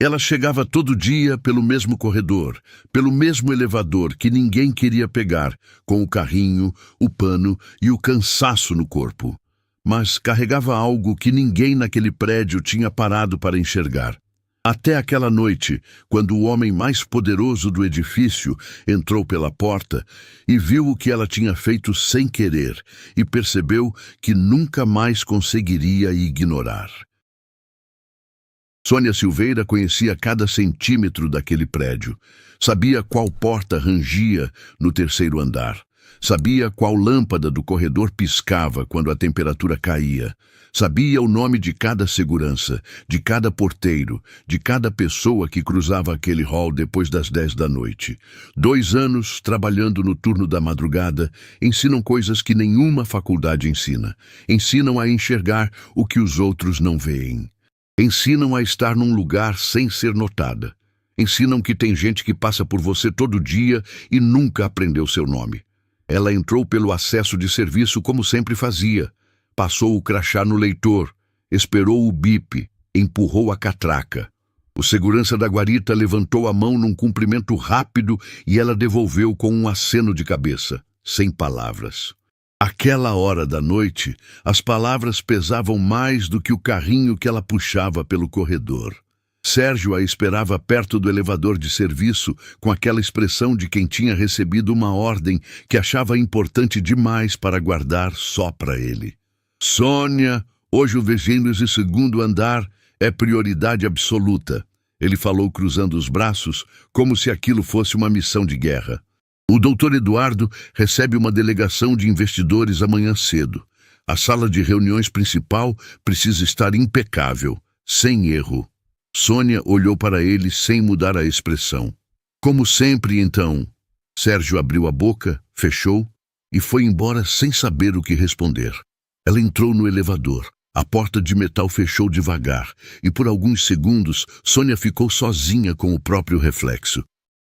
Ela chegava todo dia pelo mesmo corredor, pelo mesmo elevador que ninguém queria pegar, com o carrinho, o pano e o cansaço no corpo. Mas carregava algo que ninguém naquele prédio tinha parado para enxergar. Até aquela noite, quando o homem mais poderoso do edifício entrou pela porta e viu o que ela tinha feito sem querer e percebeu que nunca mais conseguiria ignorar. Sônia Silveira conhecia cada centímetro daquele prédio. Sabia qual porta rangia no terceiro andar. Sabia qual lâmpada do corredor piscava quando a temperatura caía. Sabia o nome de cada segurança, de cada porteiro, de cada pessoa que cruzava aquele hall depois das 10 da noite. 2 anos trabalhando no turno da madrugada ensinam coisas que nenhuma faculdade ensina. Ensinam a enxergar o que os outros não veem. Ensinam a estar num lugar sem ser notada. Ensinam que tem gente que passa por você todo dia e nunca aprendeu seu nome. Ela entrou pelo acesso de serviço como sempre fazia. Passou o crachá no leitor, esperou o bip, empurrou a catraca. O segurança da guarita levantou a mão num cumprimento rápido e ela devolveu com um aceno de cabeça, sem palavras. Aquela hora da noite, as palavras pesavam mais do que o carrinho que ela puxava pelo corredor. Sérgio a esperava perto do elevador de serviço com aquela expressão de quem tinha recebido uma ordem que achava importante demais para guardar só para ele. Sônia, hoje o 22º andar é prioridade absoluta. Ele falou cruzando os braços, como se aquilo fosse uma missão de guerra. O doutor Eduardo recebe uma delegação de investidores amanhã cedo. A sala de reuniões principal precisa estar impecável, sem erro. Sônia olhou para ele sem mudar a expressão. Como sempre, então. Sérgio abriu a boca, fechou e foi embora sem saber o que responder. Ela entrou no elevador. A porta de metal fechou devagar e por alguns segundos Sônia ficou sozinha com o próprio reflexo.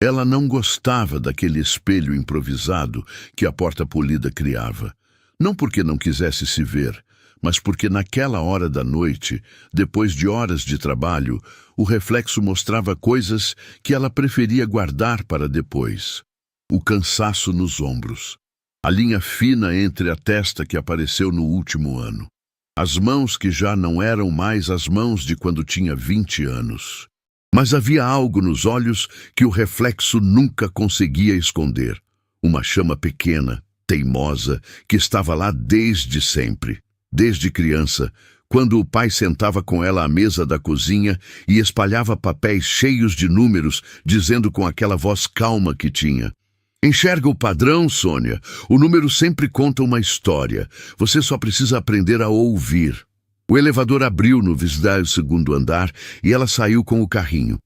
Ela não gostava daquele espelho improvisado que a porta polida criava. Não porque não quisesse se ver, mas porque naquela hora da noite, depois de horas de trabalho, o reflexo mostrava coisas que ela preferia guardar para depois. O cansaço nos ombros, a linha fina entre a testa que apareceu no último ano, as mãos que já não eram mais as mãos de quando tinha 20 anos. Mas havia algo nos olhos que o reflexo nunca conseguia esconder. Uma chama pequena, teimosa, que estava lá desde sempre. Desde criança, quando o pai sentava com ela à mesa da cozinha e espalhava papéis cheios de números, dizendo com aquela voz calma que tinha: "Enxerga o padrão, Sônia. O número sempre conta uma história. Você só precisa aprender a ouvir." O elevador abriu no 22º andar e ela saiu com o carrinho.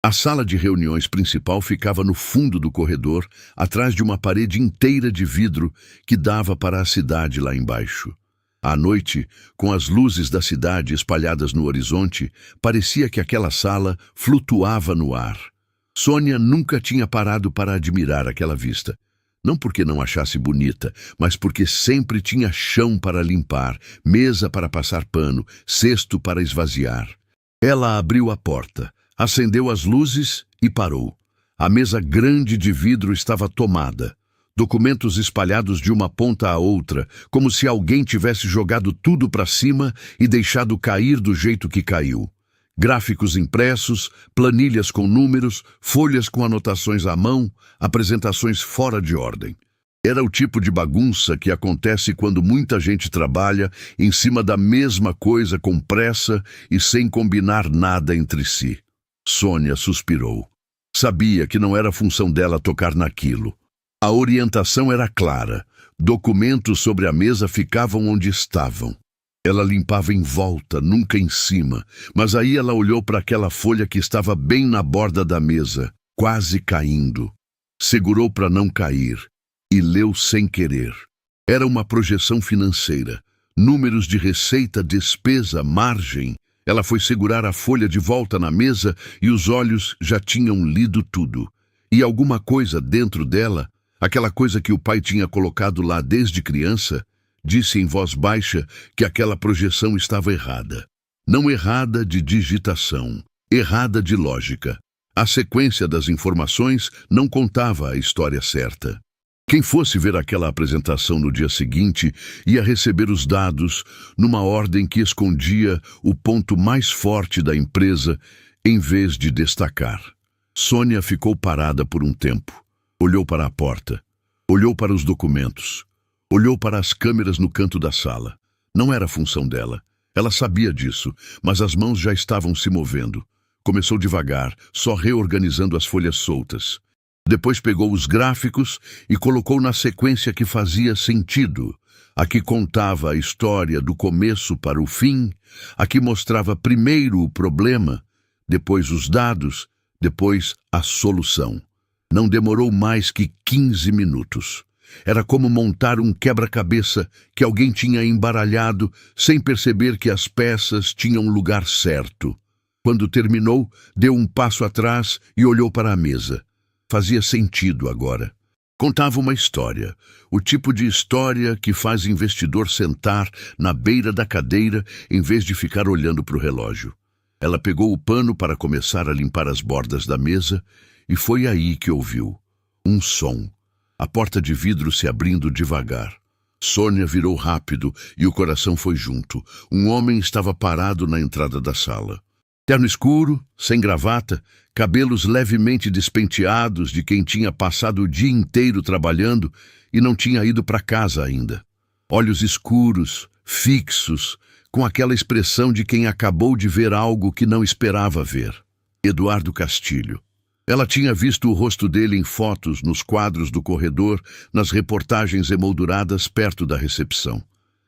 A sala de reuniões principal ficava no fundo do corredor, atrás de uma parede inteira de vidro que dava para a cidade lá embaixo. À noite, com as luzes da cidade espalhadas no horizonte, parecia que aquela sala flutuava no ar. Sônia nunca tinha parado para admirar aquela vista. Não porque não achasse bonita, mas porque sempre tinha chão para limpar, mesa para passar pano, cesto para esvaziar. Ela abriu a porta, acendeu as luzes e parou. A mesa grande de vidro estava tomada. Documentos espalhados de uma ponta à outra, como se alguém tivesse jogado tudo para cima e deixado cair do jeito que caiu. Gráficos impressos, planilhas com números, folhas com anotações à mão, apresentações fora de ordem. Era o tipo de bagunça que acontece quando muita gente trabalha em cima da mesma coisa com pressa e sem combinar nada entre si. Sônia suspirou. Sabia que não era função dela tocar naquilo. A orientação era clara. Documentos sobre a mesa ficavam onde estavam. Ela limpava em volta, nunca em cima, mas aí ela olhou para aquela folha que estava bem na borda da mesa, quase caindo. Segurou para não cair e leu sem querer. Era uma projeção financeira, números de receita, despesa, margem. Ela foi segurar a folha de volta na mesa e os olhos já tinham lido tudo. E alguma coisa dentro dela, aquela coisa que o pai tinha colocado lá desde criança, disse em voz baixa que aquela projeção estava errada. Não errada de digitação, errada de lógica. A sequência das informações não contava a história certa. Quem fosse ver aquela apresentação no dia seguinte ia receber os dados numa ordem que escondia o ponto mais forte da empresa em vez de destacar. Sônia ficou parada por um tempo. Olhou para a porta. Olhou para os documentos. Olhou para as câmeras no canto da sala. Não era função dela. Ela sabia disso, mas as mãos já estavam se movendo. Começou devagar, só reorganizando as folhas soltas. Depois pegou os gráficos e colocou na sequência que fazia sentido. A que contava a história do começo para o fim, a que mostrava primeiro o problema, depois os dados, depois a solução. Não demorou mais que 15 minutos. Era como montar um quebra-cabeça que alguém tinha embaralhado sem perceber que as peças tinham lugar certo. Quando terminou, deu um passo atrás e olhou para a mesa. Fazia sentido agora. Contava uma história, o tipo de história que faz investidor sentar na beira da cadeira em vez de ficar olhando para o relógio. Ela pegou o pano para começar a limpar as bordas da mesa e foi aí que ouviu um som. A porta de vidro se abrindo devagar. Sônia virou rápido e o coração foi junto. Um homem estava parado na entrada da sala. Terno escuro, sem gravata, cabelos levemente despenteados de quem tinha passado o dia inteiro trabalhando e não tinha ido para casa ainda. Olhos escuros, fixos, com aquela expressão de quem acabou de ver algo que não esperava ver. Eduardo Castilho. Ela tinha visto o rosto dele em fotos, nos quadros do corredor, nas reportagens emolduradas perto da recepção.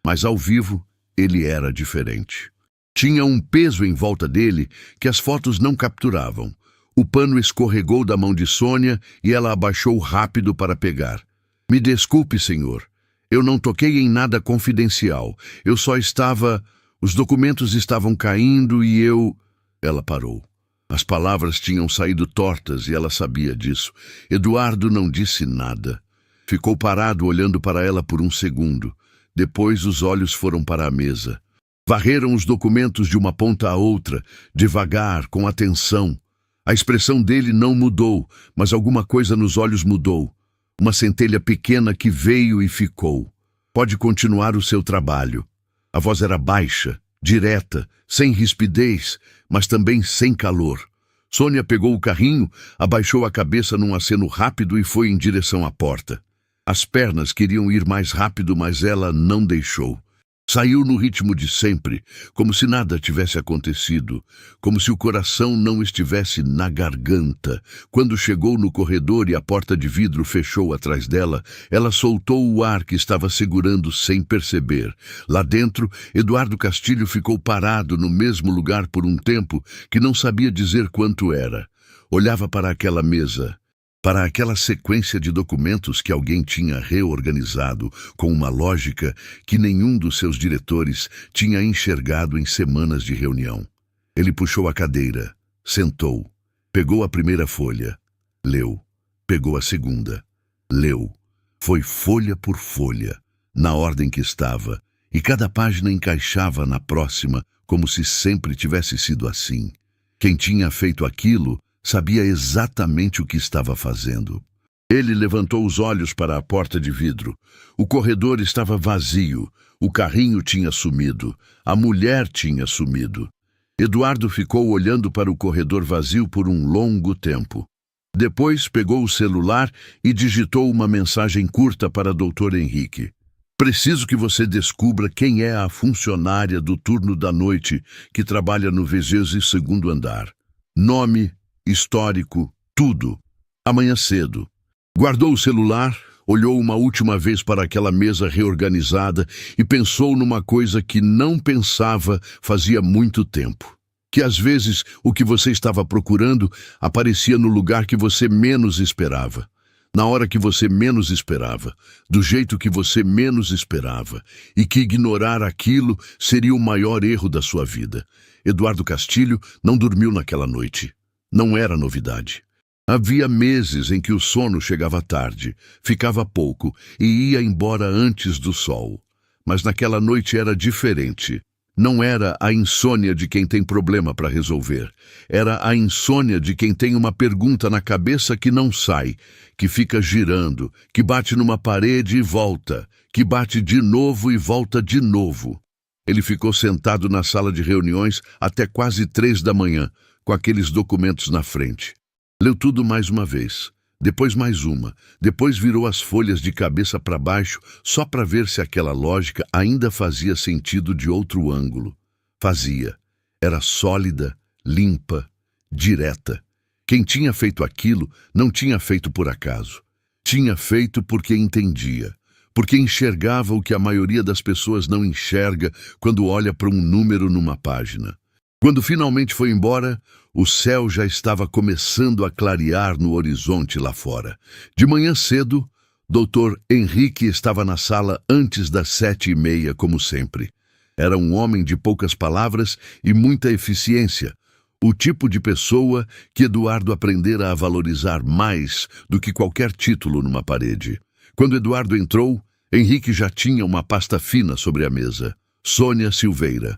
Mas ao vivo, ele era diferente. Tinha um peso em volta dele que as fotos não capturavam. O pano escorregou da mão de Sônia e ela abaixou rápido para pegar. Me desculpe, senhor. Eu não toquei em nada confidencial. Eu só estava... Os documentos estavam caindo e eu... Ela parou. As palavras tinham saído tortas e ela sabia disso. Eduardo não disse nada. Ficou parado olhando para ela por um segundo. Depois os olhos foram para a mesa. Varreram os documentos de uma ponta a outra, devagar, com atenção. A expressão dele não mudou, mas alguma coisa nos olhos mudou. Uma centelha pequena que veio e ficou. Pode continuar o seu trabalho. A voz era baixa, direta, sem rispidez, mas também sem calor. Sônia pegou o carrinho, abaixou a cabeça num aceno rápido e foi em direção à porta. As pernas queriam ir mais rápido, mas ela não deixou. Saiu no ritmo de sempre, como se nada tivesse acontecido, como se o coração não estivesse na garganta. Quando chegou no corredor e a porta de vidro fechou atrás dela, ela soltou o ar que estava segurando sem perceber. Lá dentro, Eduardo Castilho ficou parado no mesmo lugar por um tempo que não sabia dizer quanto era. Olhava para aquela mesa, para aquela sequência de documentos que alguém tinha reorganizado com uma lógica que nenhum dos seus diretores tinha enxergado em semanas de reunião. Ele puxou a cadeira, sentou, pegou a primeira folha, leu, pegou a segunda, leu. Foi folha por folha, na ordem que estava, e cada página encaixava na próxima como se sempre tivesse sido assim. Quem tinha feito aquilo sabia exatamente o que estava fazendo. Ele levantou os olhos para a porta de vidro. O corredor estava vazio. O carrinho tinha sumido. A mulher tinha sumido. Eduardo ficou olhando para o corredor vazio por um longo tempo. Depois pegou o celular e digitou uma mensagem curta para Dr. Henrique. Preciso que você descubra quem é a funcionária do turno da noite que trabalha no 22º andar. Nome, histórico, tudo. Amanhã cedo. Guardou o celular, olhou uma última vez para aquela mesa reorganizada e pensou numa coisa que não pensava fazia muito tempo. Que às vezes o que você estava procurando aparecia no lugar que você menos esperava. Na hora que você menos esperava, do jeito que você menos esperava, e que ignorar aquilo seria o maior erro da sua vida. Eduardo Castilho não dormiu naquela noite. Não era novidade. Havia meses em que o sono chegava tarde, ficava pouco e ia embora antes do sol. Mas naquela noite era diferente. Não era a insônia de quem tem problema para resolver. Era a insônia de quem tem uma pergunta na cabeça que não sai, que fica girando, que bate numa parede e volta, que bate de novo e volta de novo. Ele ficou sentado na sala de reuniões até quase 3 da manhã, com aqueles documentos na frente. Leu tudo mais uma vez, depois mais uma, depois virou as folhas de cabeça para baixo só para ver se aquela lógica ainda fazia sentido de outro ângulo. Fazia. Era sólida, limpa, direta. Quem tinha feito aquilo não tinha feito por acaso. Tinha feito porque entendia, porque enxergava o que a maioria das pessoas não enxerga quando olha para um número numa página. Quando finalmente foi embora, o céu já estava começando a clarear no horizonte lá fora. De manhã cedo, Dr. Henrique estava na sala antes das 7h30, como sempre. Era um homem de poucas palavras e muita eficiência, o tipo de pessoa que Eduardo aprendera a valorizar mais do que qualquer título numa parede. Quando Eduardo entrou, Henrique já tinha uma pasta fina sobre a mesa. Sônia Silveira.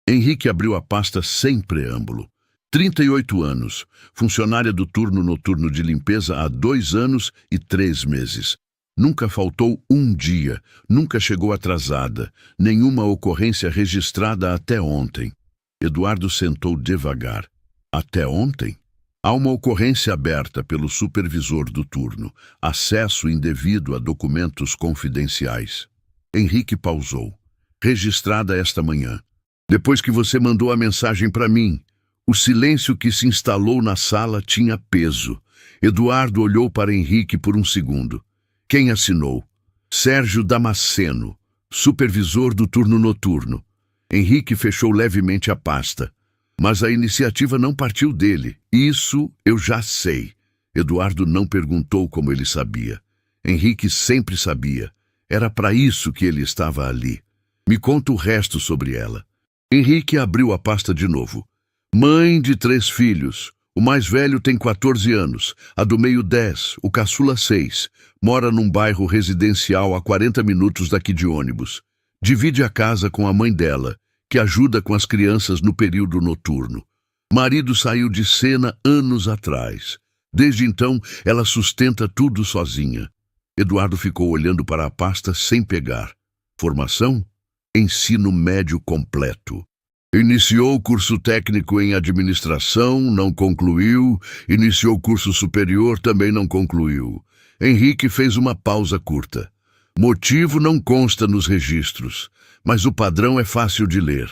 Henrique abriu a pasta sem preâmbulo. 38 anos, funcionária do turno noturno de limpeza há 2 anos e 3 meses. Nunca faltou um dia, nunca chegou atrasada, nenhuma ocorrência registrada até ontem. Eduardo sentou devagar. Até ontem? Há uma ocorrência aberta pelo supervisor do turno, acesso indevido a documentos confidenciais. Henrique pausou. Registrada esta manhã. Depois que você mandou a mensagem para mim, o silêncio que se instalou na sala tinha peso. Eduardo olhou para Henrique por um segundo. Quem assinou? Sérgio Damasceno, supervisor do turno noturno. Henrique fechou levemente a pasta. Mas a iniciativa não partiu dele. Isso eu já sei. Eduardo não perguntou como ele sabia. Henrique sempre sabia. Era para isso que ele estava ali. Me conta o resto sobre ela. Henrique abriu a pasta de novo. Mãe de 3 filhos. O mais velho tem 14 anos, a do meio 10, o caçula 6. Mora num bairro residencial a 40 minutos daqui de ônibus. Divide a casa com a mãe dela, que ajuda com as crianças no período noturno. Marido saiu de cena anos atrás. Desde então, ela sustenta tudo sozinha. Eduardo ficou olhando para a pasta sem pegar. Formação? Ensino médio completo. Iniciou curso técnico em administração, não concluiu. Iniciou curso superior, também não concluiu. Henrique fez uma pausa curta. Motivo não consta nos registros, mas o padrão é fácil de ler.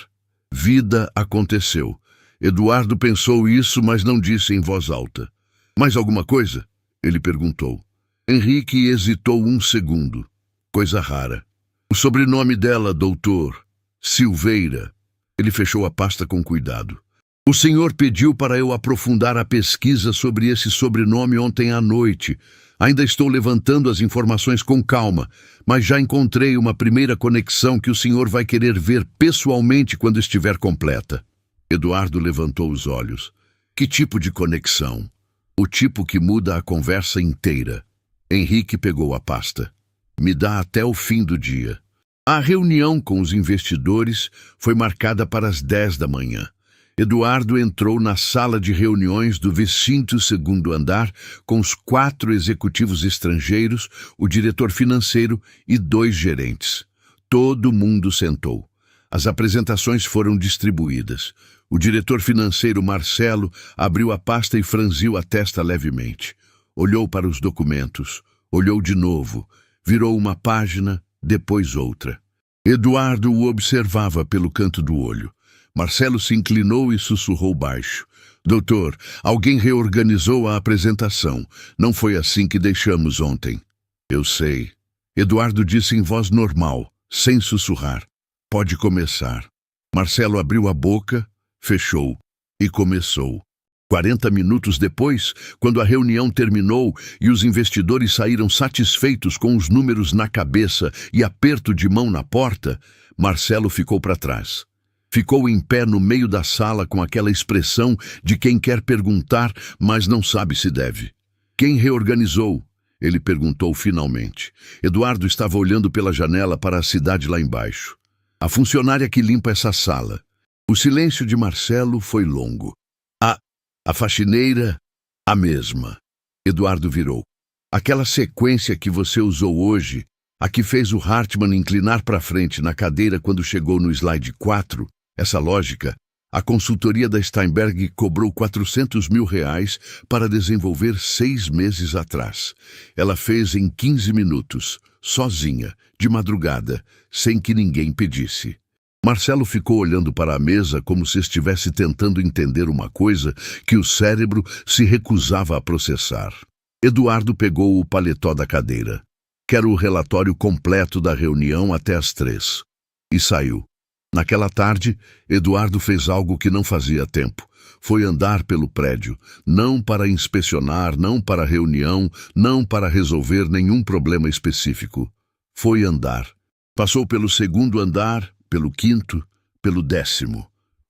Vida aconteceu. Eduardo pensou isso, mas não disse em voz alta. Mais alguma coisa? Ele perguntou. Henrique hesitou um segundo. Coisa rara. O sobrenome dela, doutor. Silveira. Ele fechou a pasta com cuidado. O senhor pediu para eu aprofundar a pesquisa sobre esse sobrenome ontem à noite. Ainda estou levantando as informações com calma, mas já encontrei uma primeira conexão que o senhor vai querer ver pessoalmente quando estiver completa. Eduardo levantou os olhos. Que tipo de conexão? O tipo que muda a conversa inteira. Henrique pegou a pasta. Me dá até o fim do dia. A reunião com os investidores foi marcada para as 10 da manhã. Eduardo entrou na sala de reuniões do 22º andar com os 4 executivos estrangeiros, o diretor financeiro e 2 gerentes. Todo mundo sentou. As apresentações foram distribuídas. O diretor financeiro Marcelo abriu a pasta e franziu a testa levemente. Olhou para os documentos. Olhou de novo. Virou uma página, depois outra. Eduardo o observava pelo canto do olho. Marcelo se inclinou e sussurrou baixo. Doutor, alguém reorganizou a apresentação. Não foi assim que deixamos ontem. Eu sei. Eduardo disse em voz normal, sem sussurrar. Pode começar. Marcelo abriu a boca, fechou e começou. 40 minutos depois, quando a reunião terminou e os investidores saíram satisfeitos com os números na cabeça e aperto de mão na porta, Marcelo ficou para trás. Ficou em pé no meio da sala com aquela expressão de quem quer perguntar, mas não sabe se deve. Quem reorganizou? Ele perguntou finalmente. Eduardo estava olhando pela janela para a cidade lá embaixo. A funcionária que limpa essa sala. O silêncio de Marcelo foi longo. A faxineira, a mesma. Eduardo virou. Aquela sequência que você usou hoje, a que fez o Hartmann inclinar para frente na cadeira quando chegou no slide 4, essa lógica, a consultoria da Steinberg cobrou R$400 mil para desenvolver 6 meses atrás. Ela fez em 15 minutos, sozinha, de madrugada, sem que ninguém pedisse. Marcelo ficou olhando para a mesa como se estivesse tentando entender uma coisa que o cérebro se recusava a processar. Eduardo pegou o paletó da cadeira. Quero o relatório completo da reunião até às 3. E saiu. Naquela tarde, Eduardo fez algo que não fazia tempo. Foi andar pelo prédio, não para inspecionar, não para reunião, não para resolver nenhum problema específico. Foi andar. Passou pelo 2º andar, pelo 5º, pelo 10º.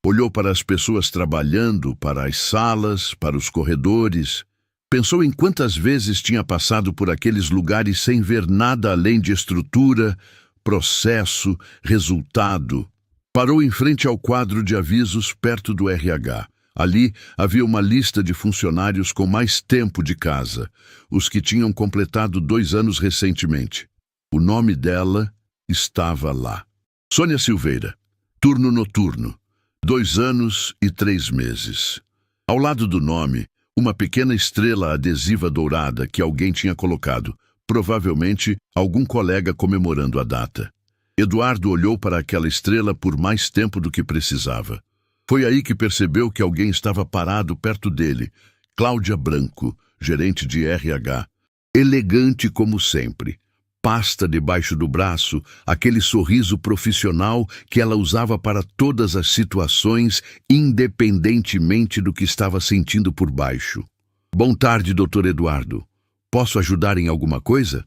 Olhou para as pessoas trabalhando, para as salas, para os corredores. Pensou em quantas vezes tinha passado por aqueles lugares sem ver nada além de estrutura, processo, resultado. Parou em frente ao quadro de avisos perto do RH. Ali havia uma lista de funcionários com mais tempo de casa, os que tinham completado 2 anos recentemente. O nome dela estava lá. Sônia Silveira, turno noturno, 2 anos e 3 meses. Ao lado do nome, uma pequena estrela adesiva dourada que alguém tinha colocado, provavelmente algum colega comemorando a data. Eduardo olhou para aquela estrela por mais tempo do que precisava. Foi aí que percebeu que alguém estava parado perto dele, Cláudia Branco, gerente de RH, elegante como sempre. Pasta debaixo do braço, aquele sorriso profissional que ela usava para todas as situações, independentemente do que estava sentindo por baixo. Boa tarde, Dr. Eduardo. Posso ajudar em alguma coisa?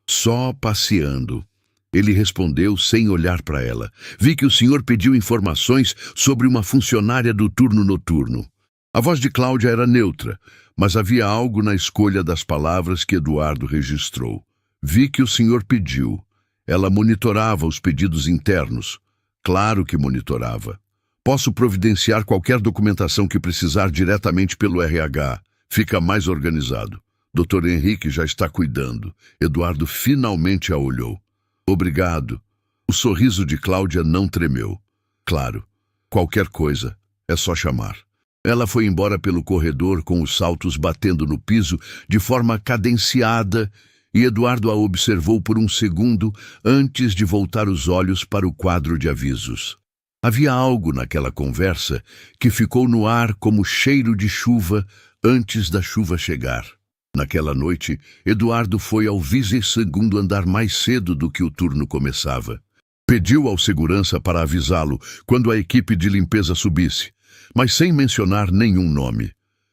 Só passeando. Ele respondeu sem olhar para ela. Vi que o senhor pediu informações sobre uma funcionária do turno noturno. A voz de Cláudia era neutra, mas havia algo na escolha das palavras que Eduardo registrou. Vi que o senhor pediu. Ela monitorava os pedidos internos. Claro que monitorava. Posso providenciar qualquer documentação que precisar diretamente pelo RH. Fica mais organizado. Dr. Henrique já está cuidando. Eduardo finalmente a olhou. Obrigado. O sorriso de Cláudia não tremeu. Claro. Qualquer coisa. É só chamar. Ela foi embora pelo corredor com os saltos batendo no piso de forma cadenciada e Eduardo a observou por um segundo antes de voltar os olhos para o quadro de avisos. Havia algo naquela conversa que ficou no ar como cheiro de chuva antes da chuva chegar. Naquela noite, Eduardo foi ao 22º andar mais cedo do que o turno começava. Pediu ao segurança para avisá-lo quando a equipe de limpeza subisse, mas sem mencionar nenhum nome.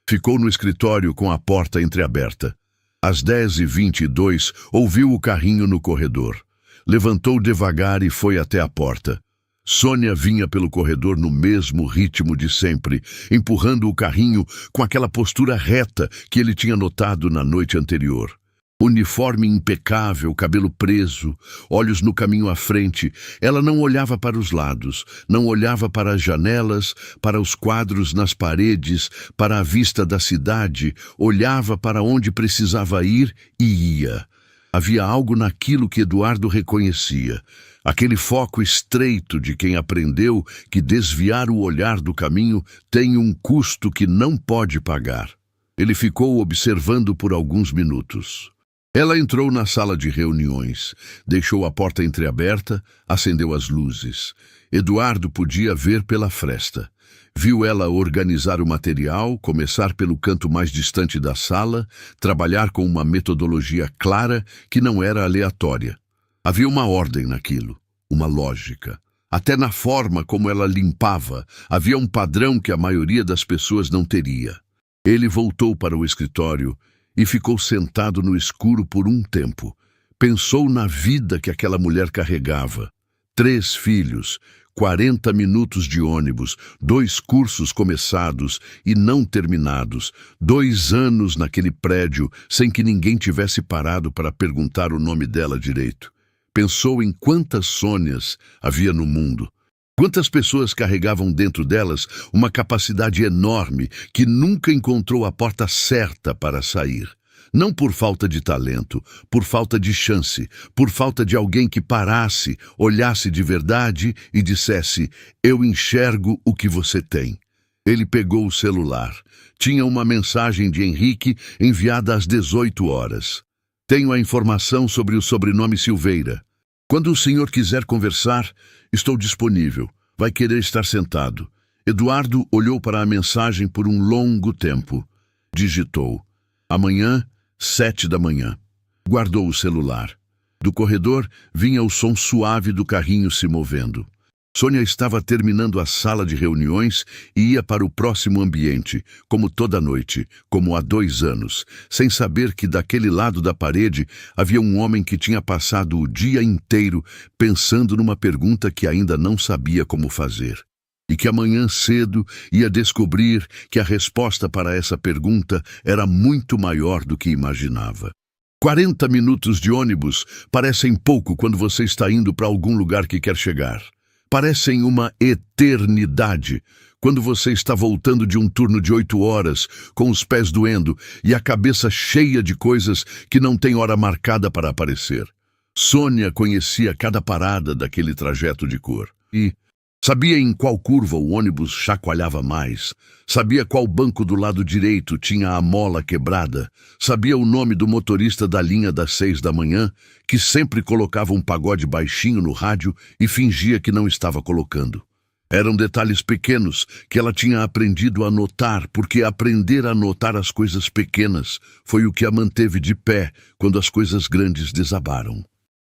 Ficou no escritório com a porta entreaberta. Às 10h22, ouviu o carrinho no corredor. Levantou devagar e foi até a porta. Sônia vinha pelo corredor no mesmo ritmo de sempre, empurrando o carrinho com aquela postura reta que ele tinha notado na noite anterior. Uniforme impecável, cabelo preso, olhos no caminho à frente, ela não olhava para os lados, não olhava para as janelas, para os quadros nas paredes, para a vista da cidade, olhava para onde precisava ir e ia. Havia algo naquilo que Eduardo reconhecia, aquele foco estreito de quem aprendeu que desviar o olhar do caminho tem um custo que não pode pagar. Ele ficou observando por alguns minutos. Ela entrou na sala de reuniões, deixou a porta entreaberta, acendeu as luzes. Eduardo podia ver pela fresta. Viu ela organizar o material, começar pelo canto mais distante da sala, trabalhar com uma metodologia clara que não era aleatória. Havia uma ordem naquilo, uma lógica. Até na forma como ela limpava, havia um padrão que a maioria das pessoas não teria. Ele voltou para o escritório e ficou sentado no escuro por um tempo. Pensou na vida que aquela mulher carregava. 3 filhos, 40 minutos de ônibus, 2 cursos começados e não terminados, 2 anos naquele prédio sem que ninguém tivesse parado para perguntar o nome dela direito. Pensou em quantas Sônias havia no mundo. Quantas pessoas carregavam dentro delas uma capacidade enorme que nunca encontrou a porta certa para sair. Não por falta de talento, por falta de chance, por falta de alguém que parasse, olhasse de verdade e dissesse: "Eu enxergo o que você tem." Ele pegou o celular. Tinha uma mensagem de Henrique enviada às 18 horas. "Tenho a informação sobre o sobrenome Silveira. Quando o senhor quiser conversar, estou disponível. Vai querer estar sentado." Eduardo olhou para a mensagem por um longo tempo. Digitou: "Amanhã, 7 da manhã." Guardou o celular. Do corredor vinha o som suave do carrinho se movendo. Sônia estava terminando a sala de reuniões e ia para o próximo ambiente, como toda noite, como há 2 anos, sem saber que daquele lado da parede havia um homem que tinha passado o dia inteiro pensando numa pergunta que ainda não sabia como fazer. E que amanhã cedo ia descobrir que a resposta para essa pergunta era muito maior do que imaginava. 40 minutos de ônibus parecem pouco quando você está indo para algum lugar que quer chegar. Parecem uma eternidade quando você está voltando de um turno de 8 horas, com os pés doendo e a cabeça cheia de coisas que não tem hora marcada para aparecer. Sônia conhecia cada parada daquele trajeto de cor. E sabia em qual curva o ônibus chacoalhava mais, sabia qual banco do lado direito tinha a mola quebrada, sabia o nome do motorista da linha das 6 da manhã, que sempre colocava um pagode baixinho no rádio e fingia que não estava colocando. Eram detalhes pequenos que ela tinha aprendido a notar, porque aprender a notar as coisas pequenas foi o que a manteve de pé quando as coisas grandes desabaram.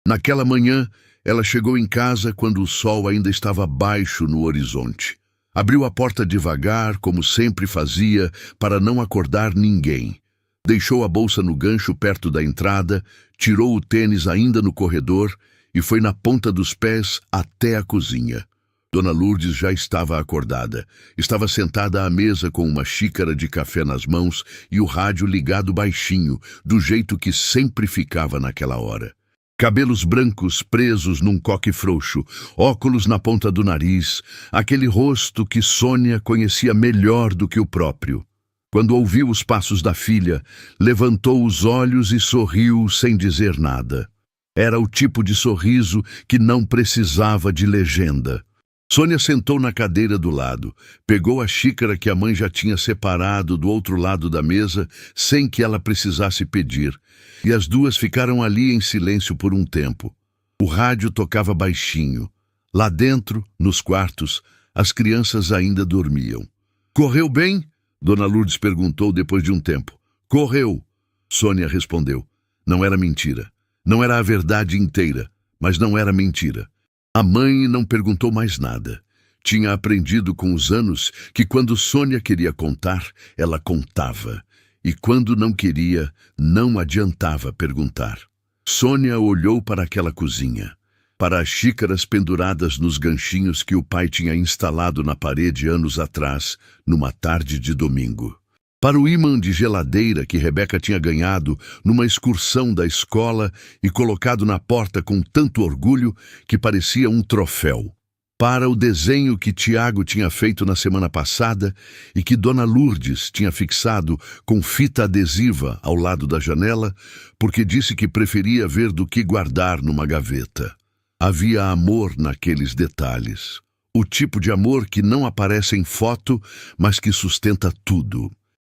Naquela manhã, ela chegou em casa quando o sol ainda estava baixo no horizonte. Abriu a porta devagar, como sempre fazia, para não acordar ninguém. Deixou a bolsa no gancho perto da entrada, tirou o tênis ainda no corredor e foi na ponta dos pés até a cozinha. Dona Lourdes já estava acordada. Estava sentada à mesa com uma xícara de café nas mãos e o rádio ligado baixinho, do jeito que sempre ficava naquela hora. Cabelos brancos presos num coque frouxo, óculos na ponta do nariz, aquele rosto que Sônia conhecia melhor do que o próprio. Quando ouviu os passos da filha, levantou os olhos e sorriu sem dizer nada. Era o tipo de sorriso que não precisava de legenda. Sônia sentou na cadeira do lado, pegou a xícara que a mãe já tinha separado do outro lado da mesa, sem que ela precisasse pedir, e as duas ficaram ali em silêncio por um tempo. O rádio tocava baixinho. Lá dentro, nos quartos, as crianças ainda dormiam. "Correu bem?" Dona Lourdes perguntou depois de um tempo. "Correu", Sônia respondeu. Não era mentira. Não era a verdade inteira, mas não era mentira. A mãe não perguntou mais nada. Tinha aprendido com os anos que quando Sônia queria contar, ela contava. E quando não queria, não adiantava perguntar. Sônia olhou para aquela cozinha, para as xícaras penduradas nos ganchinhos que o pai tinha instalado na parede anos atrás, numa tarde de domingo. Para o ímã de geladeira que Rebeca tinha ganhado numa excursão da escola e colocado na porta com tanto orgulho que parecia um troféu. Para o desenho que Tiago tinha feito na semana passada e que Dona Lourdes tinha fixado com fita adesiva ao lado da janela, porque disse que preferia ver do que guardar numa gaveta. Havia amor naqueles detalhes. O tipo de amor que não aparece em foto, mas que sustenta tudo.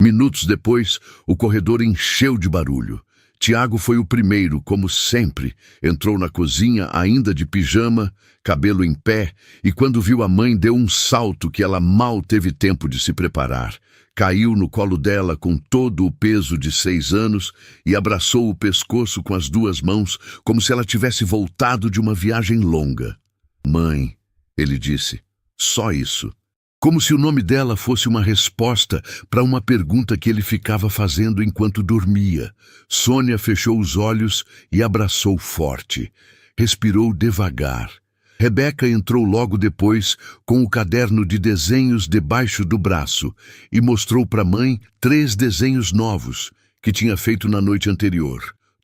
Minutos depois, o corredor encheu de barulho. Tiago foi o primeiro, como sempre. Entrou na cozinha, ainda de pijama, cabelo em pé, e quando viu a mãe, deu um salto que ela mal teve tempo de se preparar. Caiu no colo dela com todo o peso de 6 anos e abraçou o pescoço com as 2 mãos, como se ela tivesse voltado de uma viagem longa. "Mãe", ele disse, só isso. Como se o nome dela fosse uma resposta para uma pergunta que ele ficava fazendo enquanto dormia. Sônia fechou os olhos e abraçou forte. Respirou devagar. Rebeca entrou logo depois com o caderno de desenhos debaixo do braço e mostrou para a mãe 3 desenhos novos que tinha feito na noite anterior.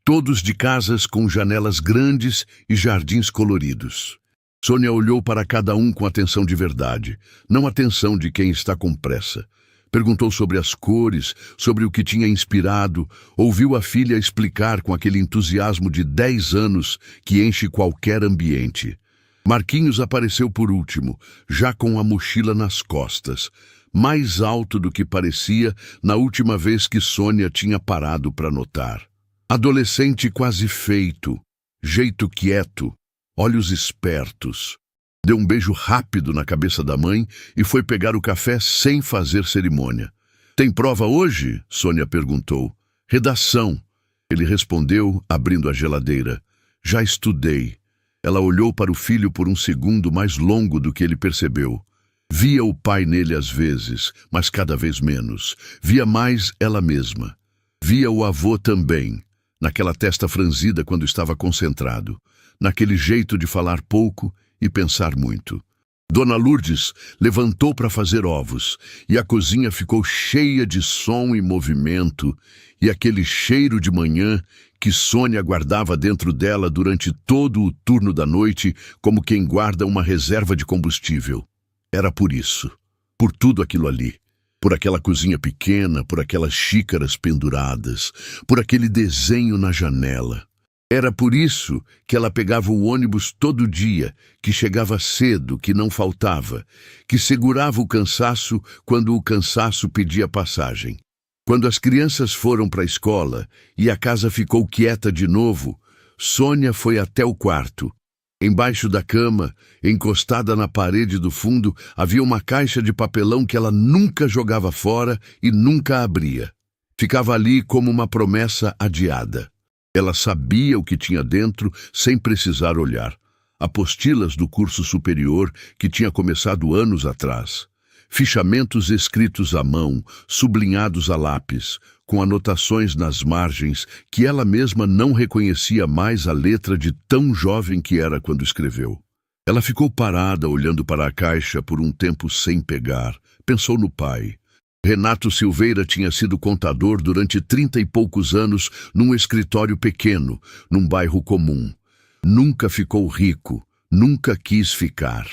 todos de casas com janelas grandes e jardins coloridos. Sônia olhou para cada um com atenção de verdade, não atenção de quem está com pressa. Perguntou sobre as cores, sobre o que tinha inspirado, ouviu a filha explicar com aquele entusiasmo de 10 anos que enche qualquer ambiente. Marquinhos apareceu por último, já com a mochila nas costas, mais alto do que parecia na última vez que Sônia tinha parado para notar. Adolescente quase feito, jeito quieto, olhos espertos. Deu um beijo rápido na cabeça da mãe e foi pegar o café sem fazer cerimônia. "Tem prova hoje?" Sônia perguntou. "Redação." Ele respondeu, abrindo a geladeira. "Já estudei." Ela olhou para o filho por um segundo mais longo do que ele percebeu. Via o pai nele às vezes, mas cada vez menos. Via mais ela mesma. Via o avô também, naquela testa franzida quando estava concentrado, naquele jeito de falar pouco e pensar muito. Dona Lourdes levantou para fazer ovos, e a cozinha ficou cheia de som e movimento, e aquele cheiro de manhã que Sônia guardava dentro dela durante todo o turno da noite, como quem guarda uma reserva de combustível. Era por isso, por tudo aquilo ali, por aquela cozinha pequena, por aquelas xícaras penduradas, por aquele desenho na janela. Era por isso que ela pegava o ônibus todo dia, que chegava cedo, que não faltava, que segurava o cansaço quando o cansaço pedia passagem. Quando as crianças foram para a escola e a casa ficou quieta de novo, Sônia foi até o quarto. Embaixo da cama, encostada na parede do fundo, havia uma caixa de papelão que ela nunca jogava fora e nunca abria. Ficava ali como uma promessa adiada. Ela sabia o que tinha dentro sem precisar olhar. Apostilas do curso superior que tinha começado anos atrás. Fichamentos escritos à mão, sublinhados a lápis, com anotações nas margens que ela mesma não reconhecia mais a letra de tão jovem que era quando escreveu. Ela ficou parada olhando para a caixa por um tempo sem pegar. Pensou no pai. Renato Silveira tinha sido contador durante 30 e poucos anos num escritório pequeno, num bairro comum. Nunca ficou rico, nunca quis ficar.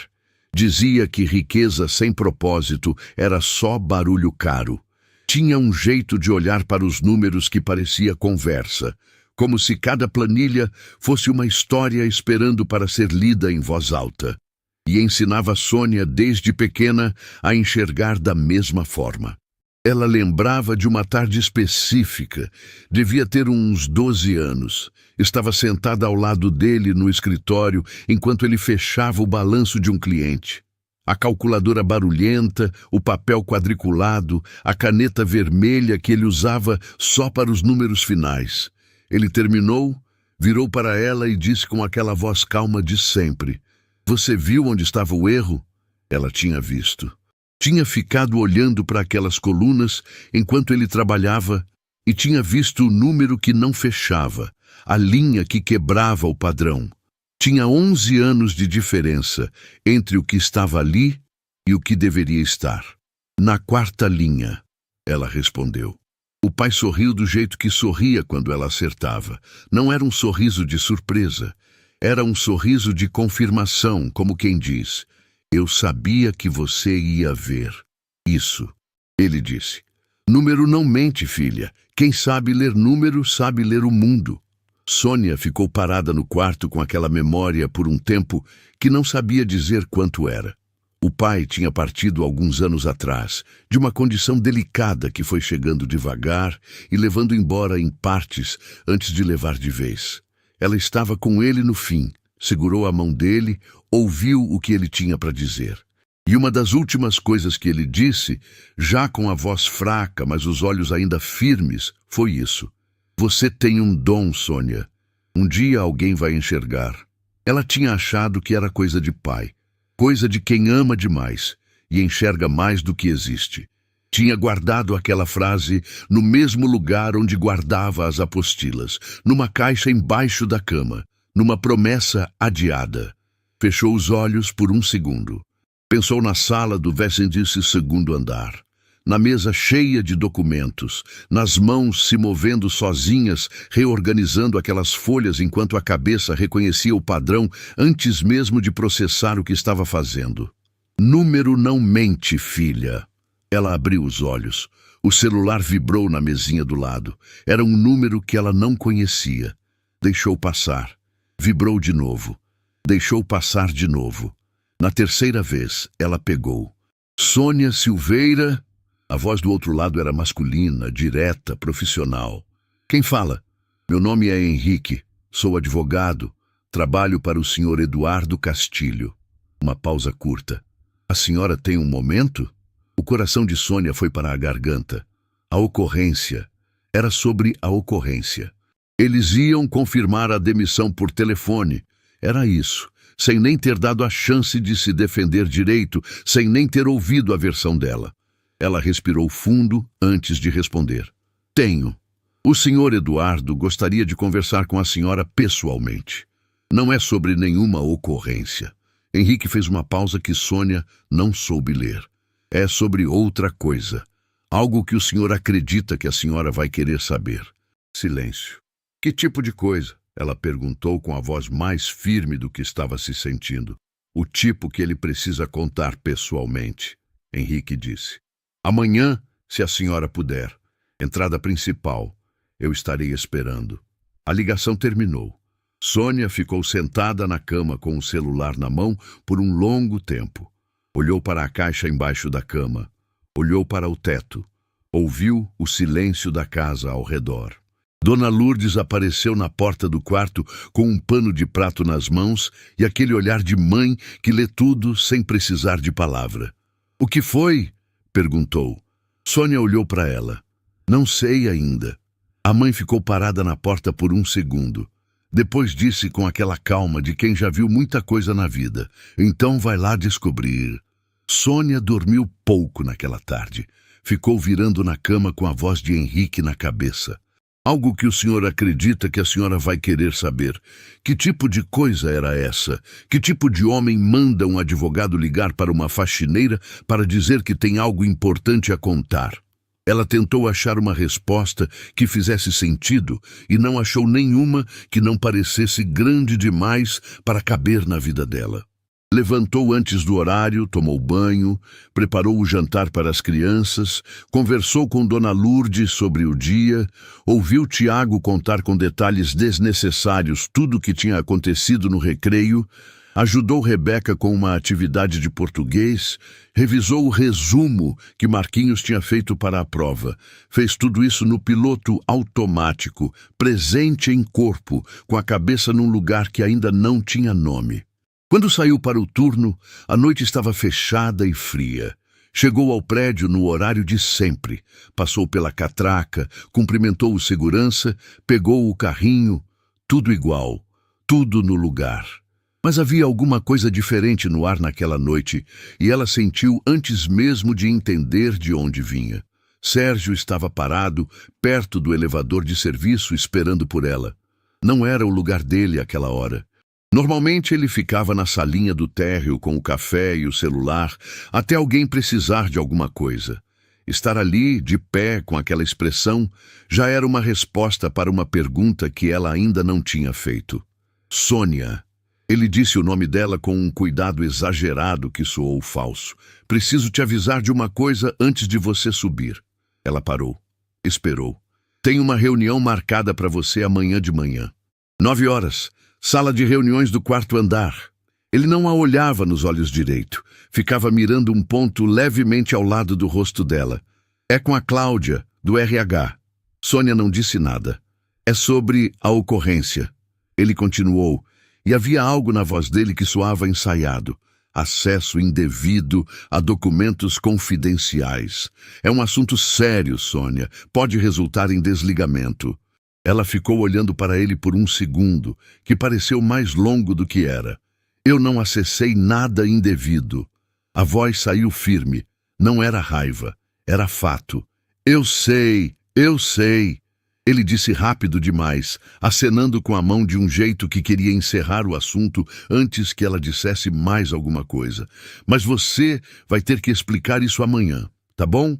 Dizia que riqueza sem propósito era só barulho caro. Tinha um jeito de olhar para os números que parecia conversa, como se cada planilha fosse uma história esperando para ser lida em voz alta. E ensinava Sônia desde pequena a enxergar da mesma forma. Ela lembrava de uma tarde específica, devia ter uns 12 anos. Estava sentada ao lado dele no escritório enquanto ele fechava o balanço de um cliente. A calculadora barulhenta, o papel quadriculado, a caneta vermelha que ele usava só para os números finais. Ele terminou, virou para ela e disse com aquela voz calma de sempre: "Você viu onde estava o erro?" Ela tinha visto. Tinha ficado olhando para aquelas colunas enquanto ele trabalhava e tinha visto o número que não fechava, a linha que quebrava o padrão. Tinha 11 anos de diferença entre o que estava ali e o que deveria estar. "Na quarta linha", ela respondeu. O pai sorriu do jeito que sorria quando ela acertava. Não era um sorriso de surpresa. Era um sorriso de confirmação, como quem diz: "Eu sabia que você ia ver isso." Ele disse: "Número não mente, filha. Quem sabe ler número sabe ler o mundo." Sônia ficou parada no quarto com aquela memória por um tempo que não sabia dizer quanto era. O pai tinha partido alguns anos atrás, de uma condição delicada que foi chegando devagar e levando embora em partes antes de levar de vez. Ela estava com ele no fim, segurou a mão dele, ouviu o que ele tinha para dizer. E uma das últimas coisas que ele disse, já com a voz fraca, mas os olhos ainda firmes, foi isso: "Você tem um dom, Sônia. Um dia alguém vai enxergar." Ela tinha achado que era coisa de pai, coisa de quem ama demais e enxerga mais do que existe. Tinha guardado aquela frase no mesmo lugar onde guardava as apostilas, numa caixa embaixo da cama, numa promessa adiada. Fechou os olhos por um segundo. Pensou na sala do 12º andar, na mesa cheia de documentos, nas mãos se movendo sozinhas, reorganizando aquelas folhas enquanto a cabeça reconhecia o padrão antes mesmo de processar o que estava fazendo. Número não mente, filha. Ela abriu os olhos. O celular vibrou na mesinha do lado. Era um número que ela não conhecia. Deixou passar. Vibrou de novo. Deixou passar de novo. Na terceira vez, ela pegou. Sônia Silveira. A voz do outro lado era masculina, direta, profissional. Quem fala? Meu nome é Henrique. Sou advogado. Trabalho para o senhor Eduardo Castilho. Uma pausa curta. A senhora tem um momento? O coração de Sônia foi para a garganta. A ocorrência. Era sobre a ocorrência. Eles iam confirmar a demissão por telefone. Era isso. Sem nem ter dado a chance de se defender direito, sem nem ter ouvido a versão dela. Ela respirou fundo antes de responder. Tenho. O senhor Eduardo gostaria de conversar com a senhora pessoalmente. Não é sobre nenhuma ocorrência. Henrique fez uma pausa que Sônia não soube ler. É sobre outra coisa. Algo que o senhor acredita que a senhora vai querer saber. Silêncio. Que tipo de coisa? Ela perguntou com a voz mais firme do que estava se sentindo. O tipo que ele precisa contar pessoalmente. Henrique disse. Amanhã, se a senhora puder. Entrada principal. Eu estarei esperando. A ligação terminou. Sônia ficou sentada na cama com o celular na mão por um longo tempo. Olhou para a caixa embaixo da cama. Olhou para o teto. Ouviu o silêncio da casa ao redor. Dona Lourdes apareceu na porta do quarto com um pano de prato nas mãos e aquele olhar de mãe que lê tudo sem precisar de palavra. O que foi? Perguntou. Sônia olhou para ela. Não sei ainda. A mãe ficou parada na porta por um segundo. Depois disse com aquela calma de quem já viu muita coisa na vida. Então vai lá descobrir. Sônia dormiu pouco naquela tarde. Ficou virando na cama com a voz de Henrique na cabeça. Algo que o senhor acredita que a senhora vai querer saber. Que tipo de coisa era essa? Que tipo de homem manda um advogado ligar para uma faxineira para dizer que tem algo importante a contar? Ela tentou achar uma resposta que fizesse sentido e não achou nenhuma que não parecesse grande demais para caber na vida dela. Levantou antes do horário, tomou banho, preparou o jantar para as crianças, conversou com Dona Lourdes sobre o dia, ouviu Tiago contar com detalhes desnecessários tudo o que tinha acontecido no recreio, ajudou Rebeca com uma atividade de português, revisou o resumo que Marquinhos tinha feito para a prova. Fez tudo isso no piloto automático, presente em corpo, com a cabeça num lugar que ainda não tinha nome. Quando saiu para o turno, a noite estava fechada e fria. Chegou ao prédio no horário de sempre. Passou pela catraca, cumprimentou o segurança, pegou o carrinho. Tudo igual, tudo no lugar. Mas havia alguma coisa diferente no ar naquela noite, e ela sentiu antes mesmo de entender de onde vinha. Sérgio estava parado, perto do elevador de serviço, esperando por ela. Não era o lugar dele àquela hora. Normalmente ele ficava na salinha do térreo com o café e o celular, até alguém precisar de alguma coisa. Estar ali, de pé, com aquela expressão, já era uma resposta para uma pergunta que ela ainda não tinha feito. Sônia. Ele disse o nome dela com um cuidado exagerado que soou falso. Preciso te avisar de uma coisa antes de você subir. Ela parou. Esperou. Tenho uma reunião marcada para você amanhã de manhã. 9 horas. Sala de reuniões do 4º andar. Ele não a olhava nos olhos direito. Ficava mirando um ponto levemente ao lado do rosto dela. É com a Cláudia, do RH. Sônia não disse nada. É sobre a ocorrência. Ele continuou, e havia algo na voz dele que soava ensaiado. Acesso indevido a documentos confidenciais. É um assunto sério, Sônia. Pode resultar em desligamento. Ela ficou olhando para ele por um segundo, que pareceu mais longo do que era. Eu não acessei nada indevido. A voz saiu firme. Não era raiva, era fato. Eu sei. Ele disse rápido demais, acenando com a mão de um jeito que queria encerrar o assunto antes que ela dissesse mais alguma coisa. Mas você vai ter que explicar isso amanhã, tá bom?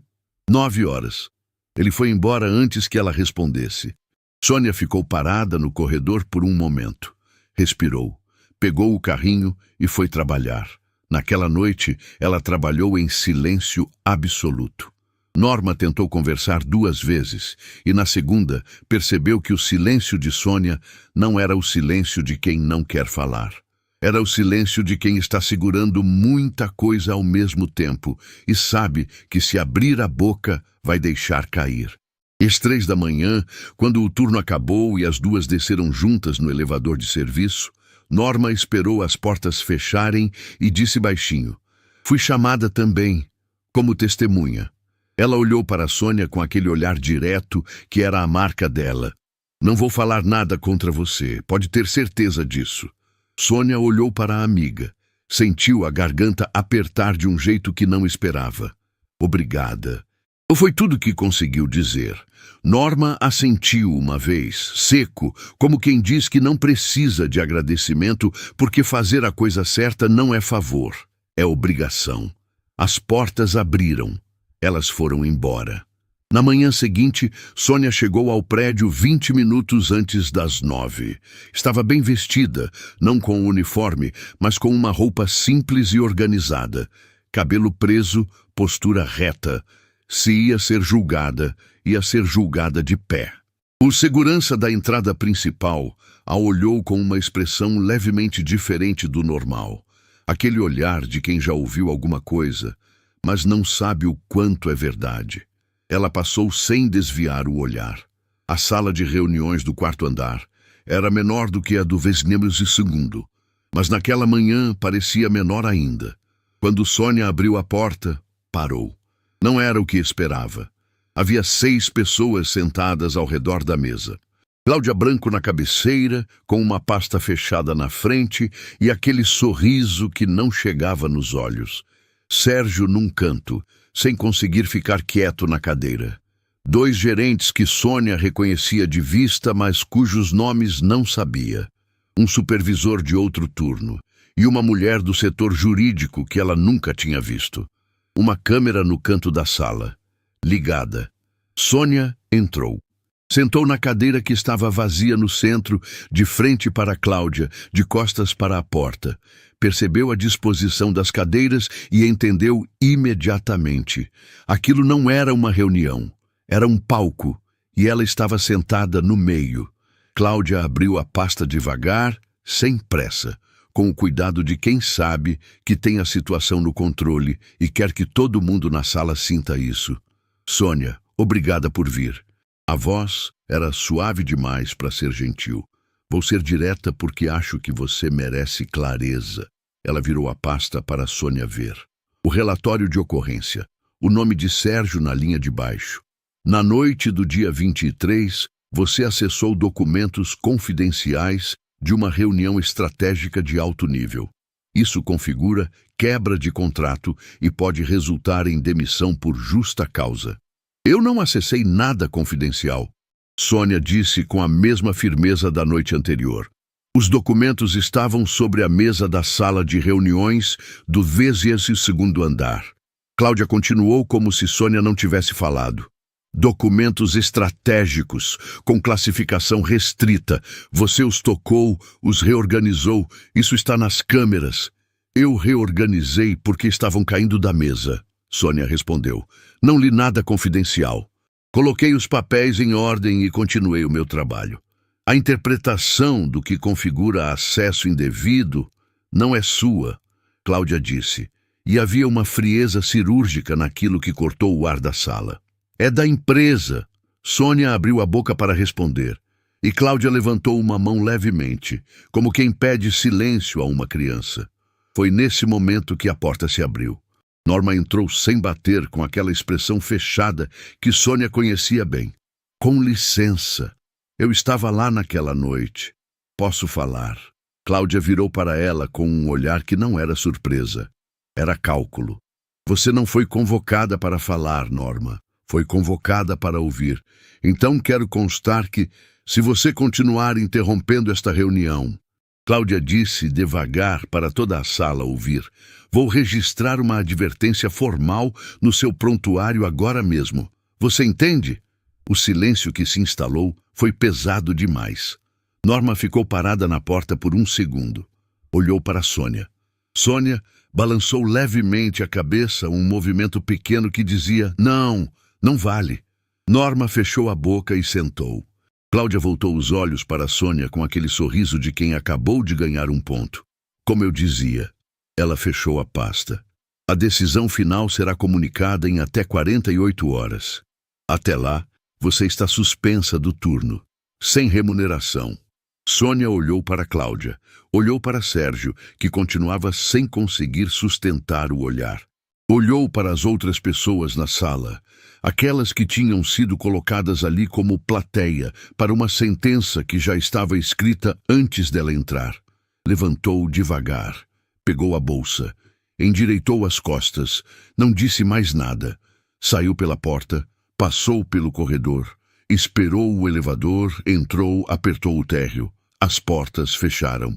9 horas. Ele foi embora antes que ela respondesse. Sônia ficou parada no corredor por um momento. Respirou, pegou o carrinho e foi trabalhar. Naquela noite, ela trabalhou em silêncio absoluto. Norma tentou conversar 2 vezes e, na segunda, percebeu que o silêncio de Sônia não era o silêncio de quem não quer falar. Era o silêncio de quem está segurando muita coisa ao mesmo tempo e sabe que se abrir a boca vai deixar cair. Às 3 da manhã, quando o turno acabou e as duas desceram juntas no elevador de serviço, Norma esperou as portas fecharem e disse baixinho: "Fui chamada também, como testemunha." Ela olhou para Sônia com aquele olhar direto que era a marca dela. "Não vou falar nada contra você, pode ter certeza disso." Sônia olhou para a amiga. Sentiu a garganta apertar de um jeito que não esperava. "Obrigada." Foi tudo que conseguiu dizer. Norma assentiu uma vez, seco, como quem diz que não precisa de agradecimento porque fazer a coisa certa não é favor, é obrigação. As portas abriram. Elas foram embora. Na manhã seguinte, Sônia chegou ao prédio 20 minutos antes das 9. Estava bem vestida, não com o uniforme, mas com uma roupa simples e organizada. Cabelo preso, postura reta. Se ia ser julgada, ia ser julgada de pé. O segurança da entrada principal a olhou com uma expressão levemente diferente do normal. Aquele olhar de quem já ouviu alguma coisa, mas não sabe o quanto é verdade. Ela passou sem desviar o olhar. A sala de reuniões do 4º andar era menor do que a do 22º, mas naquela manhã parecia menor ainda. Quando Sônia abriu a porta, parou. Não era o que esperava. Havia 6 pessoas sentadas ao redor da mesa. Cláudia Branco na cabeceira, com uma pasta fechada na frente e aquele sorriso que não chegava nos olhos. Sérgio num canto, sem conseguir ficar quieto na cadeira. 2 gerentes que Sônia reconhecia de vista, mas cujos nomes não sabia. Um supervisor de outro turno e uma mulher do setor jurídico que ela nunca tinha visto. Uma câmera no canto da sala, ligada. Sônia entrou. Sentou na cadeira que estava vazia no centro, de frente para Cláudia, de costas para a porta. Percebeu a disposição das cadeiras e entendeu imediatamente. Aquilo não era uma reunião, era um palco, e ela estava sentada no meio. Cláudia abriu a pasta devagar, sem pressa, com o cuidado de quem sabe que tem a situação no controle e quer que todo mundo na sala sinta isso. "Sônia, obrigada por vir." A voz era suave demais para ser gentil. "Vou ser direta porque acho que você merece clareza." Ela virou a pasta para Sônia ver. O relatório de ocorrência. O nome de Sérgio na linha de baixo. "Na noite do dia 23, você acessou documentos confidenciais de uma reunião estratégica de alto nível. Isso configura quebra de contrato e pode resultar em demissão por justa causa." "Eu não acessei nada confidencial," Sônia disse com a mesma firmeza da noite anterior. Os documentos estavam sobre a mesa da sala de reuniões do 22º andar. Cláudia continuou como se Sônia não tivesse falado. "Documentos estratégicos, com classificação restrita. Você os tocou, os reorganizou. Isso está nas câmeras." "Eu reorganizei porque estavam caindo da mesa," Sônia respondeu. "Não li nada confidencial. Coloquei os papéis em ordem e continuei o meu trabalho. A interpretação do que configura acesso indevido não é sua," Cláudia disse, e havia uma frieza cirúrgica naquilo que cortou o ar da sala. "É da empresa." Sônia abriu a boca para responder, e Cláudia levantou uma mão levemente, como quem pede silêncio a uma criança. Foi nesse momento que a porta se abriu. Norma entrou sem bater, com aquela expressão fechada que Sônia conhecia bem. "Com licença. Eu estava lá naquela noite. Posso falar?" Cláudia virou para ela com um olhar que não era surpresa. Era cálculo. "Você não foi convocada para falar, Norma. Foi convocada para ouvir. Então quero constar que, se você continuar interrompendo esta reunião, Cláudia disse devagar para toda a sala ouvir: "Vou registrar uma advertência formal no seu prontuário agora mesmo. Você entende?" O silêncio que se instalou foi pesado demais. Norma ficou parada na porta por um segundo. Olhou para Sônia. Sônia balançou levemente a cabeça, um movimento pequeno que dizia: "Não, não vale." Norma fechou a boca e sentou. Cláudia voltou os olhos para Sônia com aquele sorriso de quem acabou de ganhar um ponto. "Como eu dizia." Ela fechou a pasta. "A decisão final será comunicada em até 48 horas. Até lá, você está suspensa do turno, sem remuneração." Sônia olhou para Cláudia, olhou para Sérgio, que continuava sem conseguir sustentar o olhar. Olhou para as outras pessoas na sala, aquelas que tinham sido colocadas ali como plateia para uma sentença que já estava escrita antes dela entrar. Levantou devagar, pegou a bolsa, endireitou as costas, não disse mais nada. Saiu pela porta, passou pelo corredor, esperou o elevador, entrou, apertou o térreo. As portas fecharam.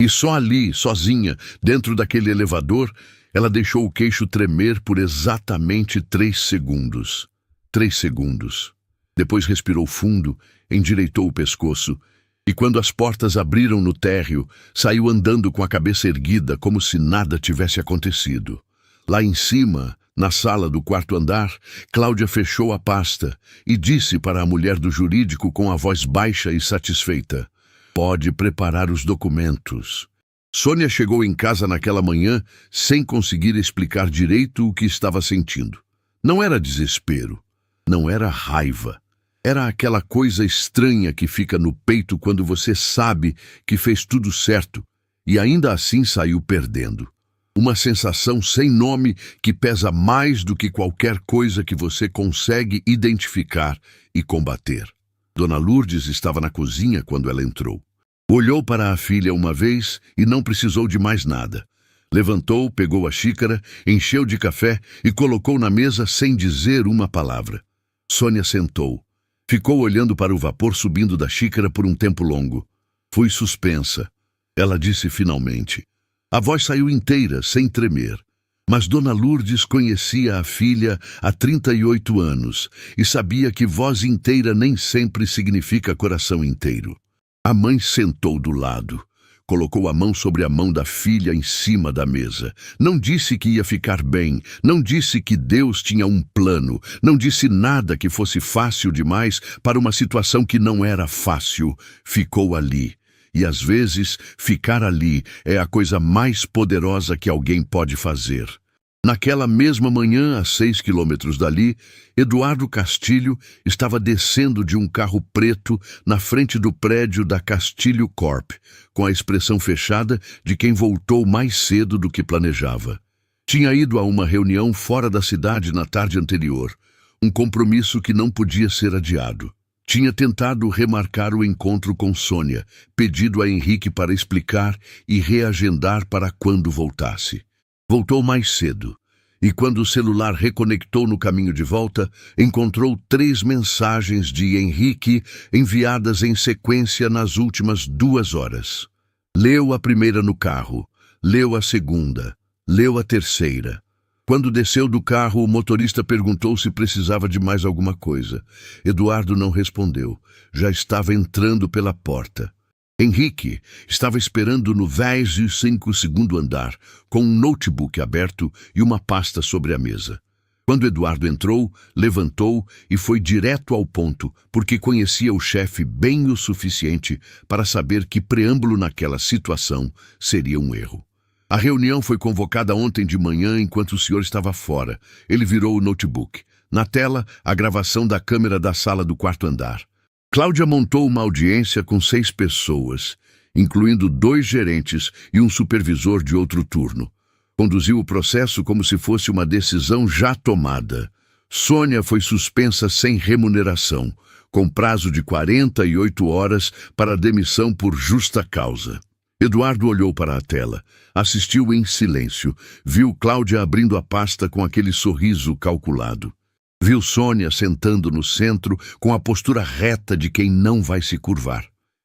E só ali, sozinha, dentro daquele elevador, ela deixou o queixo tremer por exatamente 3 segundos. 3 segundos. Depois respirou fundo, endireitou o pescoço, e quando as portas abriram no térreo, saiu andando com a cabeça erguida como se nada tivesse acontecido. Lá em cima, na sala do 4º andar, Cláudia fechou a pasta e disse para a mulher do jurídico com a voz baixa e satisfeita: "Pode preparar os documentos." Sônia chegou em casa naquela manhã sem conseguir explicar direito o que estava sentindo. Não era desespero, não era raiva. Era aquela coisa estranha que fica no peito quando você sabe que fez tudo certo e ainda assim saiu perdendo. Uma sensação sem nome que pesa mais do que qualquer coisa que você consegue identificar e combater. Dona Lourdes estava na cozinha quando ela entrou. Olhou para a filha uma vez e não precisou de mais nada. Levantou, pegou a xícara, encheu de café e colocou na mesa sem dizer uma palavra. Sônia sentou. Ficou olhando para o vapor subindo da xícara por um tempo longo. Fui suspensa. Ela disse finalmente. A voz saiu inteira, sem tremer. Mas Dona Lourdes conhecia a filha há 38 anos e sabia que voz inteira nem sempre significa coração inteiro. A mãe sentou do lado, colocou a mão sobre a mão da filha em cima da mesa. Não disse que ia ficar bem, não disse que Deus tinha um plano, não disse nada que fosse fácil demais para uma situação que não era fácil. Ficou ali. E às vezes, ficar ali é a coisa mais poderosa que alguém pode fazer. Naquela mesma manhã, a 6 quilômetros dali, Eduardo Castilho estava descendo de um carro preto na frente do prédio da Castilho Corp, com a expressão fechada de quem voltou mais cedo do que planejava. Tinha ido a uma reunião fora da cidade na tarde anterior, um compromisso que não podia ser adiado. Tinha tentado remarcar o encontro com Sônia, pedido a Henrique para explicar e reagendar para quando voltasse. Voltou mais cedo, e quando o celular reconectou no caminho de volta, encontrou 3 mensagens de Henrique enviadas em sequência nas últimas 2 horas. Leu a primeira no carro, leu a segunda, leu a terceira. Quando desceu do carro, o motorista perguntou se precisava de mais alguma coisa. Eduardo não respondeu, já estava entrando pela porta. Henrique estava esperando no 25º andar, com um notebook aberto e uma pasta sobre a mesa. Quando Eduardo entrou, levantou e foi direto ao ponto, porque conhecia o chefe bem o suficiente para saber que preâmbulo naquela situação seria um erro. A reunião foi convocada ontem de manhã enquanto o senhor estava fora. Ele virou o notebook. Na tela, a gravação da câmera da sala do 4º andar. Cláudia montou uma audiência com 6 pessoas, incluindo 2 gerentes e um supervisor de outro turno. Conduziu o processo como se fosse uma decisão já tomada. Sônia foi suspensa sem remuneração, com prazo de 48 horas para demissão por justa causa. Eduardo olhou para a tela, assistiu em silêncio, viu Cláudia abrindo a pasta com aquele sorriso calculado. Viu Sônia sentando no centro com a postura reta de quem não vai se curvar.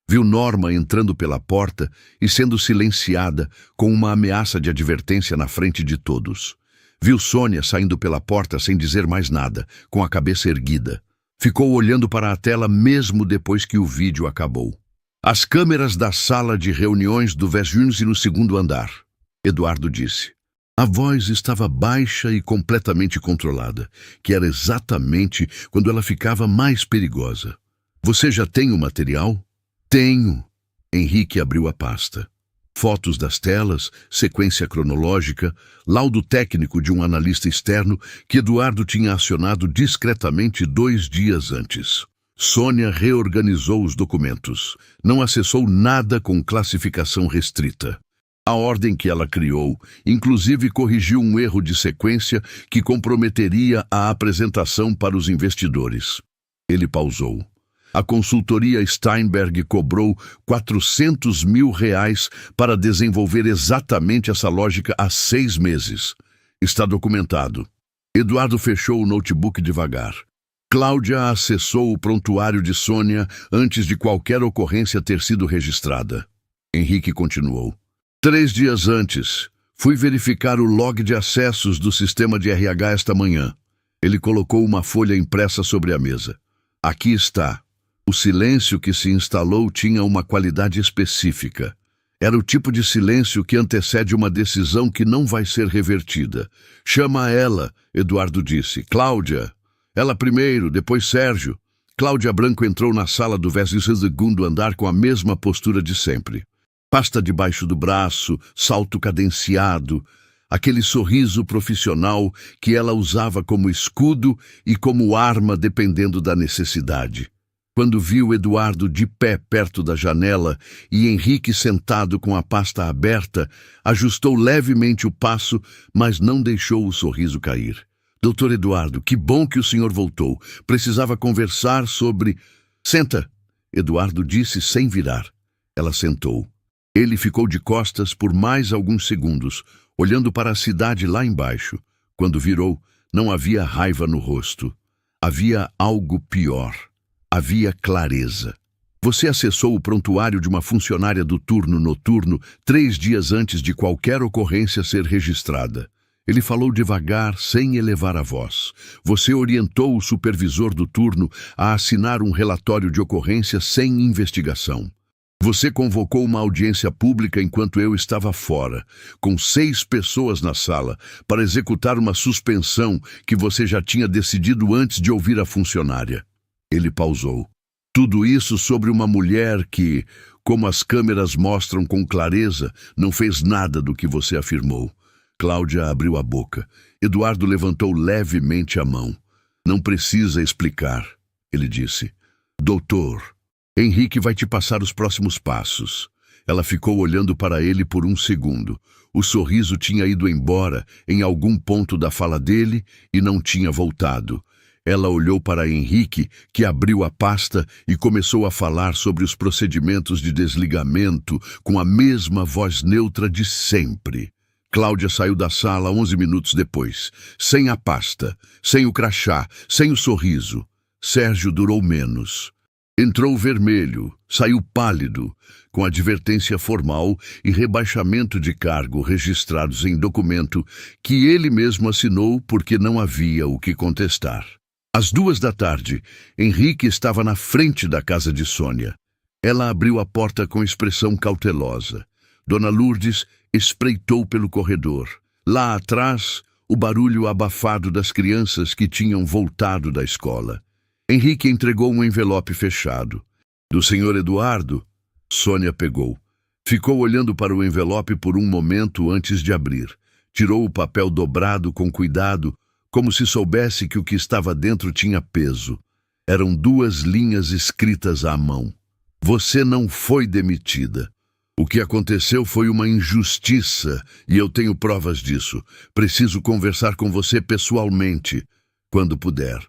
Viu Norma entrando pela porta e sendo silenciada com uma ameaça de advertência na frente de todos. Viu Sônia saindo pela porta sem dizer mais nada, com a cabeça erguida. Ficou olhando para a tela mesmo depois que o vídeo acabou. As câmeras da sala de reuniões do Vesjunze no segundo andar. Eduardo disse. A voz estava baixa e completamente controlada, que era exatamente quando ela ficava mais perigosa. Você já tem o material? Tenho. Henrique abriu a pasta. Fotos das telas, sequência cronológica, laudo técnico de um analista externo que Eduardo tinha acionado discretamente 2 dias antes. Sônia reorganizou os documentos. Não acessou nada com classificação restrita. A ordem que ela criou, inclusive, corrigiu um erro de sequência que comprometeria a apresentação para os investidores. Ele pausou. A consultoria Steinberg cobrou R$ 400 mil para desenvolver exatamente essa lógica há 6 meses. Está documentado. Eduardo fechou o notebook devagar. Cláudia acessou o prontuário de Sônia antes de qualquer ocorrência ter sido registrada. Henrique continuou. 3 dias antes, fui verificar o log de acessos do sistema de RH esta manhã. Ele colocou uma folha impressa sobre a mesa. Aqui está. O silêncio que se instalou tinha uma qualidade específica. Era o tipo de silêncio que antecede uma decisão que não vai ser revertida. Chama ela, Eduardo disse. Cláudia. Ela primeiro, depois Sérgio. Cláudia Branco entrou na sala do segundo andar com a mesma postura de sempre. Pasta debaixo do braço, salto cadenciado, aquele sorriso profissional que ela usava como escudo e como arma dependendo da necessidade. Quando viu Eduardo de pé perto da janela e Henrique sentado com a pasta aberta, ajustou levemente o passo, mas não deixou o sorriso cair. Doutor Eduardo, que bom que o senhor voltou. Precisava conversar sobre... Senta, Eduardo disse sem virar. Ela sentou. Ele ficou de costas por mais alguns segundos, olhando para a cidade lá embaixo. Quando virou, não havia raiva no rosto. Havia algo pior. Havia clareza. Você acessou o prontuário de uma funcionária do turno noturno 3 dias antes de qualquer ocorrência ser registrada. Ele falou devagar, sem elevar a voz. Você orientou o supervisor do turno a assinar um relatório de ocorrência sem investigação. Você convocou uma audiência pública enquanto eu estava fora, com 6 pessoas na sala, para executar uma suspensão que você já tinha decidido antes de ouvir a funcionária. Ele pausou. Tudo isso sobre uma mulher que, como as câmeras mostram com clareza, não fez nada do que você afirmou. Cláudia abriu a boca. Eduardo levantou levemente a mão. Não precisa explicar, ele disse. Doutor, Henrique vai te passar os próximos passos. Ela ficou olhando para ele por um segundo. O sorriso tinha ido embora em algum ponto da fala dele e não tinha voltado. Ela olhou para Henrique, que abriu a pasta e começou a falar sobre os procedimentos de desligamento com a mesma voz neutra de sempre. Cláudia saiu da sala 11 minutos depois, sem a pasta, sem o crachá, sem o sorriso. Sérgio durou menos. Entrou vermelho, saiu pálido, com advertência formal e rebaixamento de cargo registrados em documento que ele mesmo assinou porque não havia o que contestar. Às 2 da tarde, Henrique estava na frente da casa de Sônia. Ela abriu a porta com expressão cautelosa. Dona Lourdes espreitou pelo corredor. Lá atrás, o barulho abafado das crianças que tinham voltado da escola. Henrique entregou um envelope fechado. Do senhor Eduardo? Sônia pegou. Ficou olhando para o envelope por um momento antes de abrir. Tirou o papel dobrado com cuidado, como se soubesse que o que estava dentro tinha peso. Eram 2 linhas escritas à mão. Você não foi demitida. O que aconteceu foi uma injustiça e eu tenho provas disso. Preciso conversar com você pessoalmente, quando puder.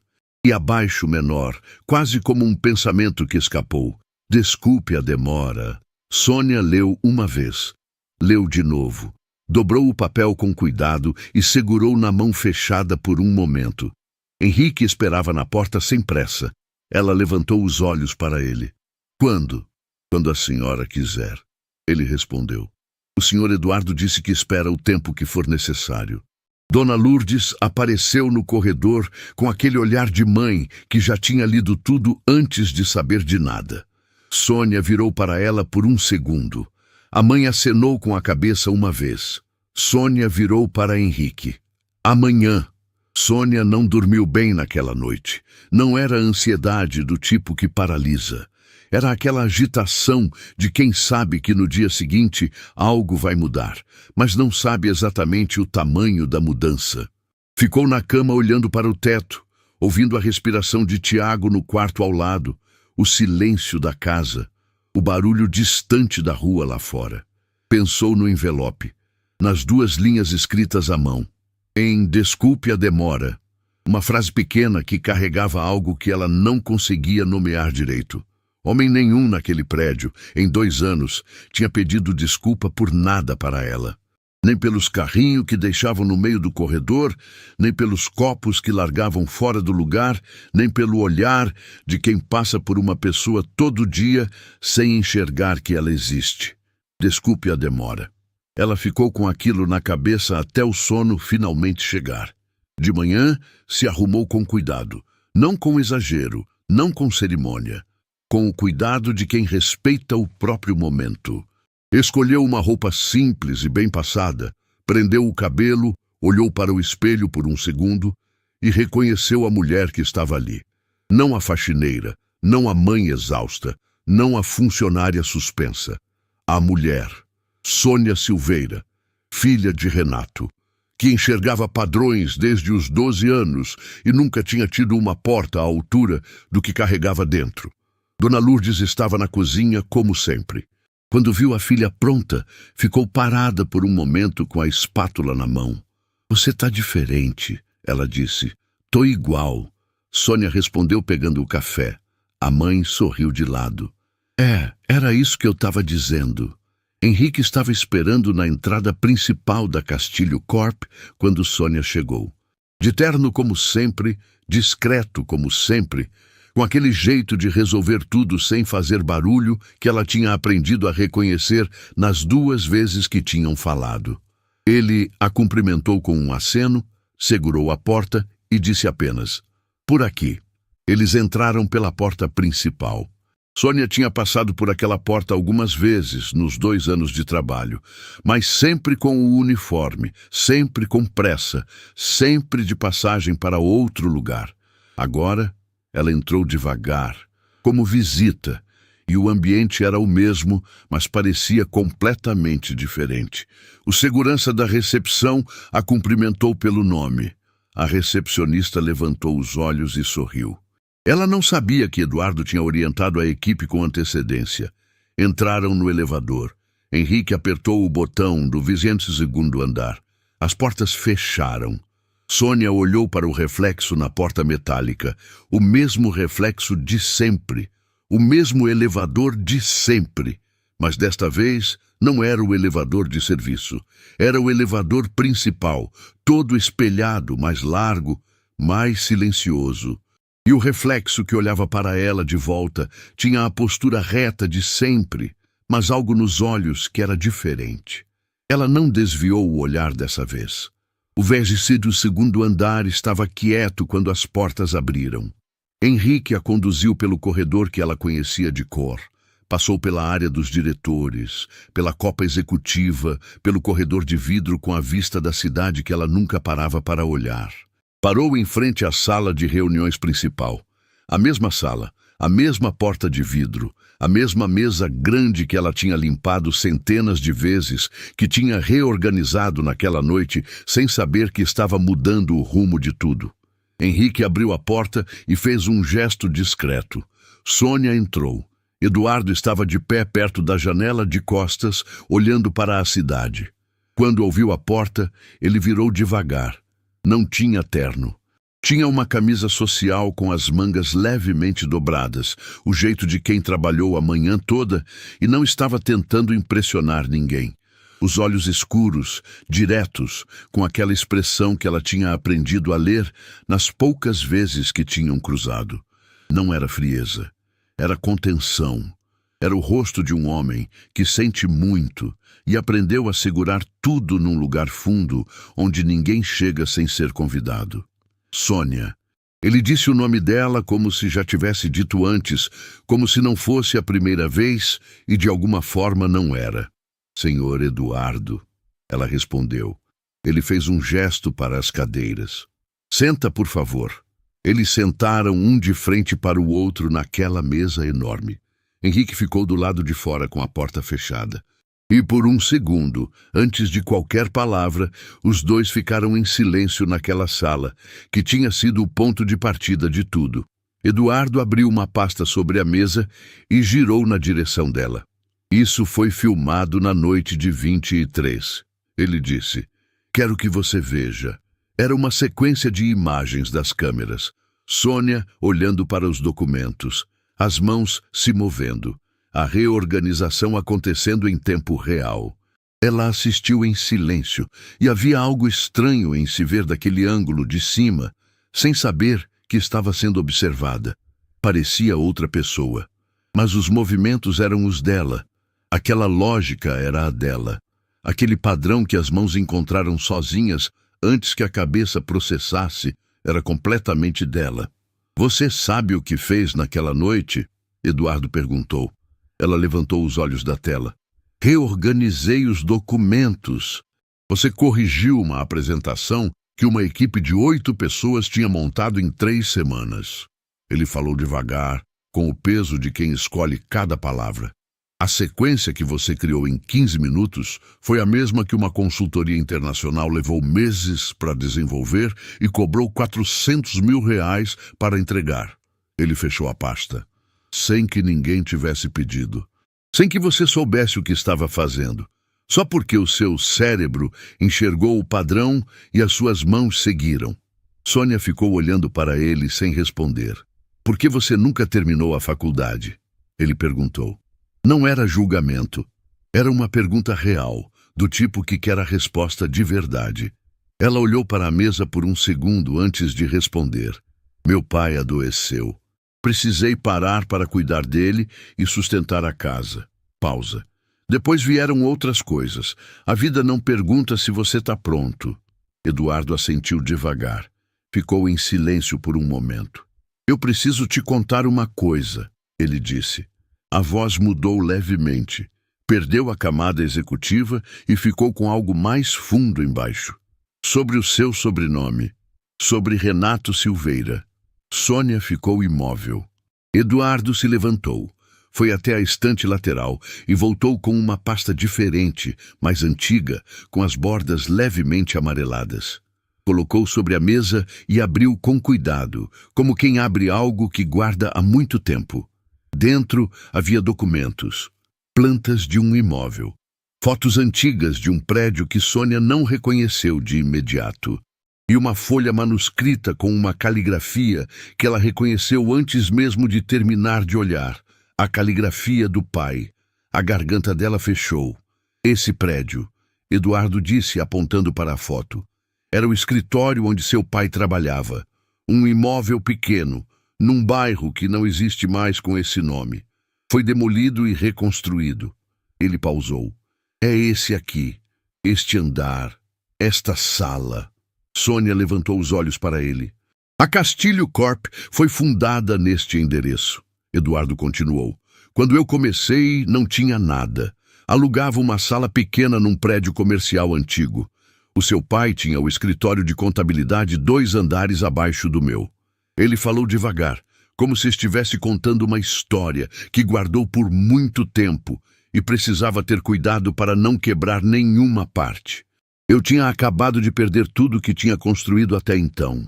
E abaixo menor, quase como um pensamento que escapou. Desculpe a demora. Sônia leu uma vez. Leu de novo. Dobrou o papel com cuidado e segurou na mão fechada por um momento. Henrique esperava na porta sem pressa. Ela levantou os olhos para ele. Quando? Quando a senhora quiser, ele respondeu. O senhor Eduardo disse que espera o tempo que for necessário. Dona Lourdes apareceu no corredor com aquele olhar de mãe que já tinha lido tudo antes de saber de nada. Sônia virou para ela por um segundo. A mãe acenou com a cabeça uma vez. Sônia virou para Henrique. Amanhã. Sônia não dormiu bem naquela noite. Não era ansiedade do tipo que paralisa. Era aquela agitação de quem sabe que no dia seguinte algo vai mudar, mas não sabe exatamente o tamanho da mudança. Ficou na cama olhando para o teto, ouvindo a respiração de Tiago no quarto ao lado, o silêncio da casa, o barulho distante da rua lá fora. Pensou no envelope, nas 2 linhas escritas à mão. Em Desculpe a demora, uma frase pequena que carregava algo que ela não conseguia nomear direito. Homem nenhum naquele prédio, em 2 anos, tinha pedido desculpa por nada para ela. Nem pelos carrinhos que deixavam no meio do corredor, nem pelos copos que largavam fora do lugar, nem pelo olhar de quem passa por uma pessoa todo dia sem enxergar que ela existe. Desculpe a demora. Ela ficou com aquilo na cabeça até o sono finalmente chegar. De manhã, se arrumou com cuidado, não com exagero, não com cerimônia, com o cuidado de quem respeita o próprio momento. Escolheu uma roupa simples e bem passada, prendeu o cabelo, olhou para o espelho por um segundo e reconheceu a mulher que estava ali. Não a faxineira, não a mãe exausta, não a funcionária suspensa. A mulher, Sônia Silveira, filha de Renato, que enxergava padrões desde os 12 anos e nunca tinha tido uma porta à altura do que carregava dentro. Dona Lourdes estava na cozinha como sempre. Quando viu a filha pronta, ficou parada por um momento com a espátula na mão. Você tá diferente, ela disse. Tô igual. Sônia respondeu pegando o café. A mãe sorriu de lado. Era isso que eu estava dizendo. Henrique estava esperando na entrada principal da Castilho Corp quando Sônia chegou. De terno como sempre, discreto como sempre, com aquele jeito de resolver tudo sem fazer barulho que ela tinha aprendido a reconhecer nas 2 vezes que tinham falado. Ele a cumprimentou com um aceno, segurou a porta e disse apenas, por aqui. Eles entraram pela porta principal. Sônia tinha passado por aquela porta algumas vezes nos 2 anos de trabalho, mas sempre com o uniforme, sempre com pressa, sempre de passagem para outro lugar. Agora, ela entrou devagar, como visita, e o ambiente era o mesmo, mas parecia completamente diferente. O segurança da recepção a cumprimentou pelo nome. A recepcionista levantou os olhos e sorriu. Ela não sabia que Eduardo tinha orientado a equipe com antecedência. Entraram no elevador. Henrique apertou o botão do 22º andar. As portas fecharam. Sônia olhou para o reflexo na porta metálica, o mesmo reflexo de sempre, o mesmo elevador de sempre. Mas desta vez não era o elevador de serviço, era o elevador principal, todo espelhado, mais largo, mais silencioso. E o reflexo que olhava para ela de volta tinha a postura reta de sempre, mas algo nos olhos que era diferente. Ela não desviou o olhar dessa vez. O 22º andar estava quieto quando as portas abriram. Henrique a conduziu pelo corredor que ela conhecia de cor. Passou pela área dos diretores, pela copa executiva, pelo corredor de vidro com a vista da cidade que ela nunca parava para olhar. Parou em frente à sala de reuniões principal. A mesma sala, a mesma porta de vidro, a mesma mesa grande que ela tinha limpado centenas de vezes, que tinha reorganizado naquela noite sem saber que estava mudando o rumo de tudo. Henrique abriu a porta e fez um gesto discreto. Sônia entrou. Eduardo estava de pé perto da janela de costas, olhando para a cidade. Quando ouviu a porta, ele virou devagar. Não tinha terno. Tinha uma camisa social com as mangas levemente dobradas, o jeito de quem trabalhou a manhã toda e não estava tentando impressionar ninguém. Os olhos escuros, diretos, com aquela expressão que ela tinha aprendido a ler nas poucas vezes que tinham cruzado. Não era frieza, era contenção. Era o rosto de um homem que sente muito e aprendeu a segurar tudo num lugar fundo onde ninguém chega sem ser convidado. Sônia. Ele disse o nome dela como se já tivesse dito antes, como se não fosse a primeira vez e de alguma forma não era. Senhor Eduardo. Ela respondeu. Ele fez um gesto para as cadeiras. Senta, por favor. Eles sentaram um de frente para o outro naquela mesa enorme. Henrique ficou do lado de fora com a porta fechada. E por um segundo, antes de qualquer palavra, os dois ficaram em silêncio naquela sala, que tinha sido o ponto de partida de tudo. Eduardo abriu uma pasta sobre a mesa e girou na direção dela. Isso foi filmado na noite de 23. Ele disse, quero que você veja. Era uma sequência de imagens das câmeras. Sônia olhando para os documentos, as mãos se movendo, a reorganização acontecendo em tempo real. Ela assistiu em silêncio e havia algo estranho em se ver daquele ângulo de cima, sem saber que estava sendo observada. Parecia outra pessoa, mas os movimentos eram os dela. Aquela lógica era a dela. Aquele padrão que as mãos encontraram sozinhas antes que a cabeça processasse era completamente dela. Você sabe o que fez naquela noite? Eduardo perguntou. Ela levantou os olhos da tela. Reorganizei os documentos. Você corrigiu uma apresentação que uma equipe de 8 pessoas tinha montado em 3 semanas. Ele falou devagar, com o peso de quem escolhe cada palavra. A sequência que você criou em 15 minutos foi a mesma que uma consultoria internacional levou meses para desenvolver e cobrou R$400 mil para entregar. Ele fechou a pasta, sem que ninguém tivesse pedido, sem que você soubesse o que estava fazendo, só porque o seu cérebro enxergou o padrão e as suas mãos seguiram. Sônia ficou olhando para ele sem responder. Por que você nunca terminou a faculdade? Ele perguntou. Não era julgamento. Era uma pergunta real, do tipo que quer a resposta de verdade. Ela olhou para a mesa por um segundo antes de responder. Meu pai adoeceu. Precisei parar para cuidar dele e sustentar a casa. Pausa. Depois vieram outras coisas. A vida não pergunta se você está pronto. Eduardo assentiu devagar. Ficou em silêncio por um momento. Eu preciso te contar uma coisa, ele disse. A voz mudou levemente. Perdeu a camada executiva e ficou com algo mais fundo embaixo. Sobre o seu sobrenome. Sobre Renato Silveira. Sônia ficou imóvel. Eduardo se levantou. Foi até a estante lateral e voltou com uma pasta diferente, mais antiga, com as bordas levemente amareladas. Colocou sobre a mesa e abriu com cuidado, como quem abre algo que guarda há muito tempo. Dentro havia documentos, plantas de um imóvel, fotos antigas de um prédio que Sônia não reconheceu de imediato, e uma folha manuscrita com uma caligrafia que ela reconheceu antes mesmo de terminar de olhar, a caligrafia do pai. A garganta dela fechou. Esse prédio, Eduardo disse apontando para a foto, era o escritório onde seu pai trabalhava, um imóvel pequeno, num bairro que não existe mais com esse nome. Foi demolido e reconstruído. Ele pausou. É esse aqui, este andar, esta sala. Sônia levantou os olhos para ele. A Castilho Corp foi fundada neste endereço. Eduardo continuou. Quando eu comecei, não tinha nada. Alugava uma sala pequena num prédio comercial antigo. O seu pai tinha o escritório de contabilidade 2 andares abaixo do meu. Ele falou devagar, como se estivesse contando uma história que guardou por muito tempo e precisava ter cuidado para não quebrar nenhuma parte. Eu tinha acabado de perder tudo que tinha construído até então.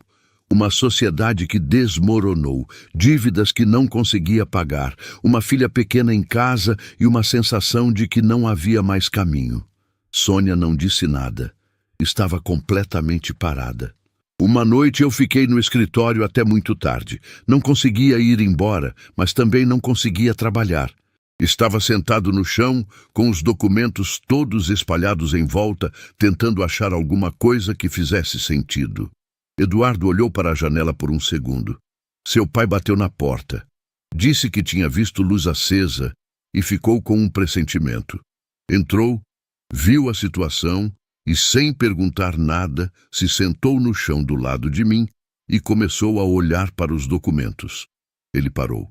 Uma sociedade que desmoronou, dívidas que não conseguia pagar, uma filha pequena em casa e uma sensação de que não havia mais caminho. Sônia não disse nada. Estava completamente parada. Uma noite eu fiquei no escritório até muito tarde. Não conseguia ir embora, mas também não conseguia trabalhar. Estava sentado no chão, com os documentos todos espalhados em volta, tentando achar alguma coisa que fizesse sentido. Eduardo olhou para a janela por um segundo. Seu pai bateu na porta. Disse que tinha visto luz acesa e ficou com um pressentimento. Entrou, viu a situação e, sem perguntar nada, se sentou no chão do lado de mim e começou a olhar para os documentos. Ele parou,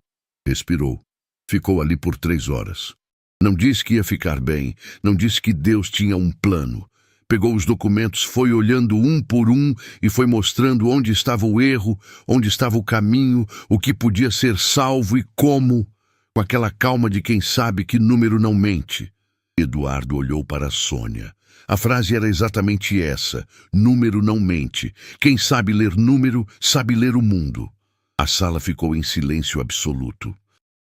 respirou, ficou ali por 3 horas. Não disse que ia ficar bem, não disse que Deus tinha um plano. Pegou os documentos, foi olhando um por um e foi mostrando onde estava o erro, onde estava o caminho, o que podia ser salvo e como, com aquela calma de quem sabe que número não mente. Eduardo olhou para a Sônia. A frase era exatamente essa: número não mente. Quem sabe ler número, sabe ler o mundo. A sala ficou em silêncio absoluto.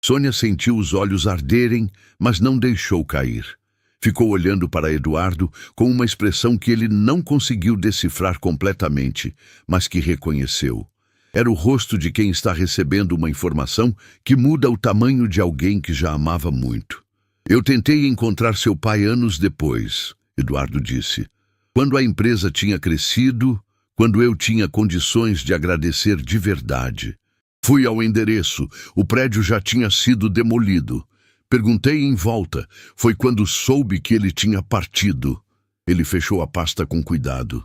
Sônia sentiu os olhos arderem, mas não deixou cair. Ficou olhando para Eduardo com uma expressão que ele não conseguiu decifrar completamente, mas que reconheceu. Era o rosto de quem está recebendo uma informação que muda o tamanho de alguém que já amava muito. Eu tentei encontrar seu pai anos depois, Eduardo disse. Quando a empresa tinha crescido, quando eu tinha condições de agradecer de verdade. Fui ao endereço, o prédio já tinha sido demolido. Perguntei em volta, foi quando soube que ele tinha partido. Ele fechou a pasta com cuidado.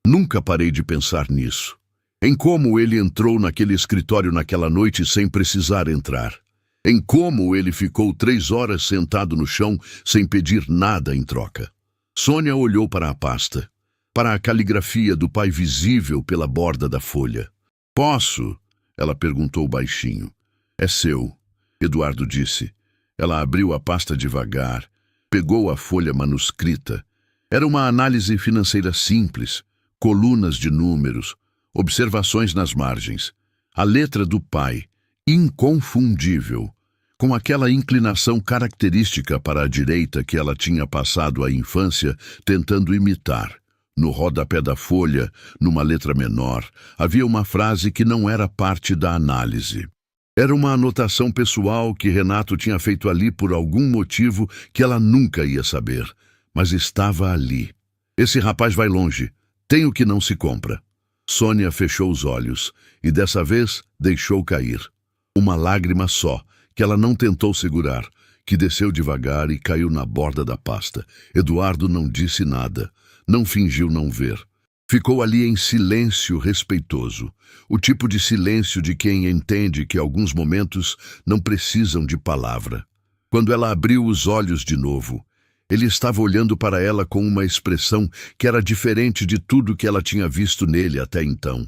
Nunca parei de pensar nisso. Em como ele entrou naquele escritório naquela noite sem precisar entrar. Em como ele ficou 3 horas sentado no chão sem pedir nada em troca. Sônia olhou para a pasta, para a caligrafia do pai visível pela borda da folha. Posso? Ela perguntou baixinho. É seu, Eduardo disse. Ela abriu a pasta devagar, pegou a folha manuscrita. Era uma análise financeira simples, colunas de números, observações nas margens. A letra do pai, inconfundível, com aquela inclinação característica para a direita que ela tinha passado a infância tentando imitar. No rodapé da folha, numa letra menor, havia uma frase que não era parte da análise. Era uma anotação pessoal que Renato tinha feito ali por algum motivo que ela nunca ia saber, mas estava ali. Esse rapaz vai longe, tem o que não se compra. Sônia fechou os olhos e dessa vez deixou cair. Uma lágrima só, que ela não tentou segurar, que desceu devagar e caiu na borda da pasta. Eduardo não disse nada, não fingiu não ver. Ficou ali em silêncio respeitoso, o tipo de silêncio de quem entende que alguns momentos não precisam de palavra. Quando ela abriu os olhos de novo, ele estava olhando para ela com uma expressão que era diferente de tudo que ela tinha visto nele até então.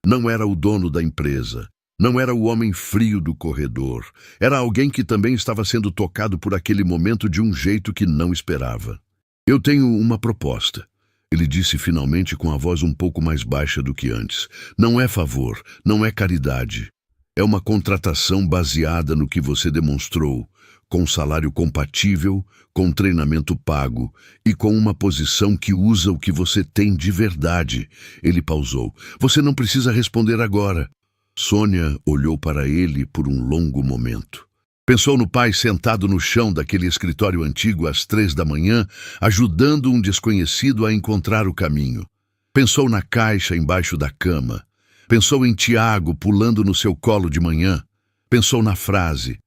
Não era o dono da empresa, não era o homem frio do corredor, era alguém que também estava sendo tocado por aquele momento de um jeito que não esperava. Eu tenho uma proposta. Ele disse finalmente com a voz um pouco mais baixa do que antes. Não é favor, não é caridade. É uma contratação baseada no que você demonstrou, com salário compatível, com treinamento pago e com uma posição que usa o que você tem de verdade. Ele pausou. Você não precisa responder agora. Sônia olhou para ele por um longo momento. Pensou no pai sentado no chão daquele escritório antigo às 3 da manhã, ajudando um desconhecido a encontrar o caminho. Pensou na caixa embaixo da cama. Pensou em Tiago pulando no seu colo de manhã. Pensou na frase: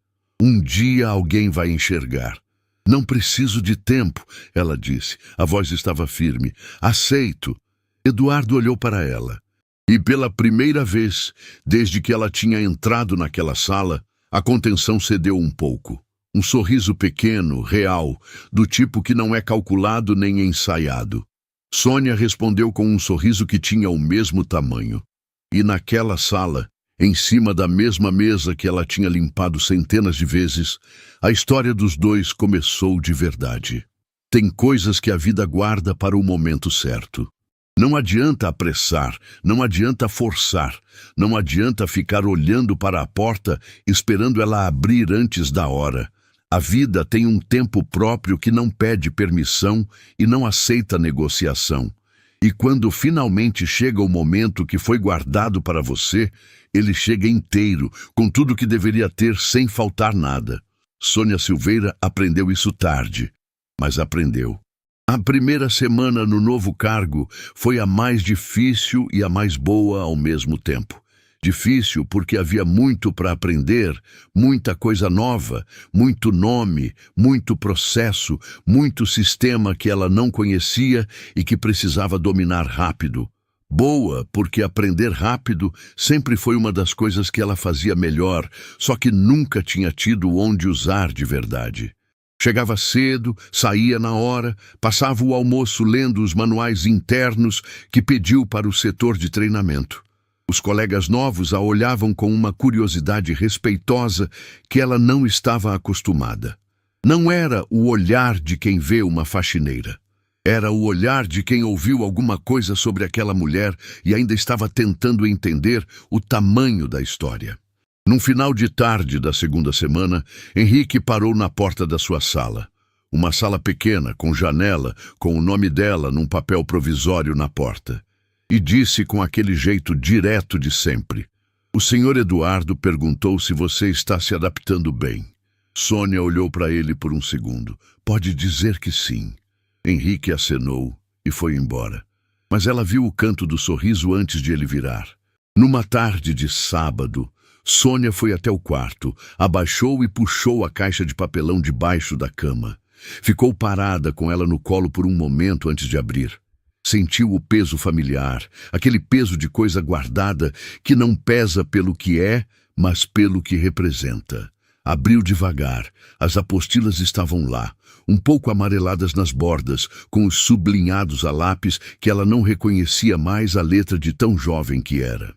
um dia alguém vai enxergar. Não preciso de tempo, ela disse. A voz estava firme. Aceito. Eduardo olhou para ela. E pela primeira vez, desde que ela tinha entrado naquela sala, a contenção cedeu um pouco. Um sorriso pequeno, real, do tipo que não é calculado nem ensaiado. Sônia respondeu com um sorriso que tinha o mesmo tamanho. E naquela sala, em cima da mesma mesa que ela tinha limpado centenas de vezes, a história dos dois começou de verdade. Tem coisas que a vida guarda para o momento certo. Não adianta apressar, não adianta forçar, não adianta ficar olhando para a porta esperando ela abrir antes da hora. A vida tem um tempo próprio que não pede permissão e não aceita negociação. E quando finalmente chega o momento que foi guardado para você, ele chega inteiro, com tudo que deveria ter sem faltar nada. Sônia Silveira aprendeu isso tarde, mas aprendeu. A primeira semana no novo cargo foi a mais difícil e a mais boa ao mesmo tempo. Difícil porque havia muito para aprender, muita coisa nova, muito nome, muito processo, muito sistema que ela não conhecia e que precisava dominar rápido. Boa, porque aprender rápido sempre foi uma das coisas que ela fazia melhor, só que nunca tinha tido onde usar de verdade. Chegava cedo, saía na hora, passava o almoço lendo os manuais internos que pediu para o setor de treinamento. Os colegas novos a olhavam com uma curiosidade respeitosa que ela não estava acostumada. Não era o olhar de quem vê uma faxineira. Era o olhar de quem ouviu alguma coisa sobre aquela mulher e ainda estava tentando entender o tamanho da história. Num final de tarde da segunda semana, Henrique parou na porta da sua sala. Uma sala pequena, com janela, com o nome dela num papel provisório na porta. E disse com aquele jeito direto de sempre: "O senhor Eduardo perguntou se você está se adaptando bem." Sônia olhou para ele por um segundo. "Pode dizer que sim." Henrique acenou e foi embora. Mas ela viu o canto do sorriso antes de ele virar. Numa tarde de sábado, Sônia foi até o quarto, abaixou e puxou a caixa de papelão debaixo da cama. Ficou parada com ela no colo por um momento antes de abrir. Sentiu o peso familiar, aquele peso de coisa guardada que não pesa pelo que é, mas pelo que representa. Abriu devagar. As apostilas estavam lá, um pouco amareladas nas bordas, com os sublinhados a lápis que ela não reconhecia mais a letra de tão jovem que era.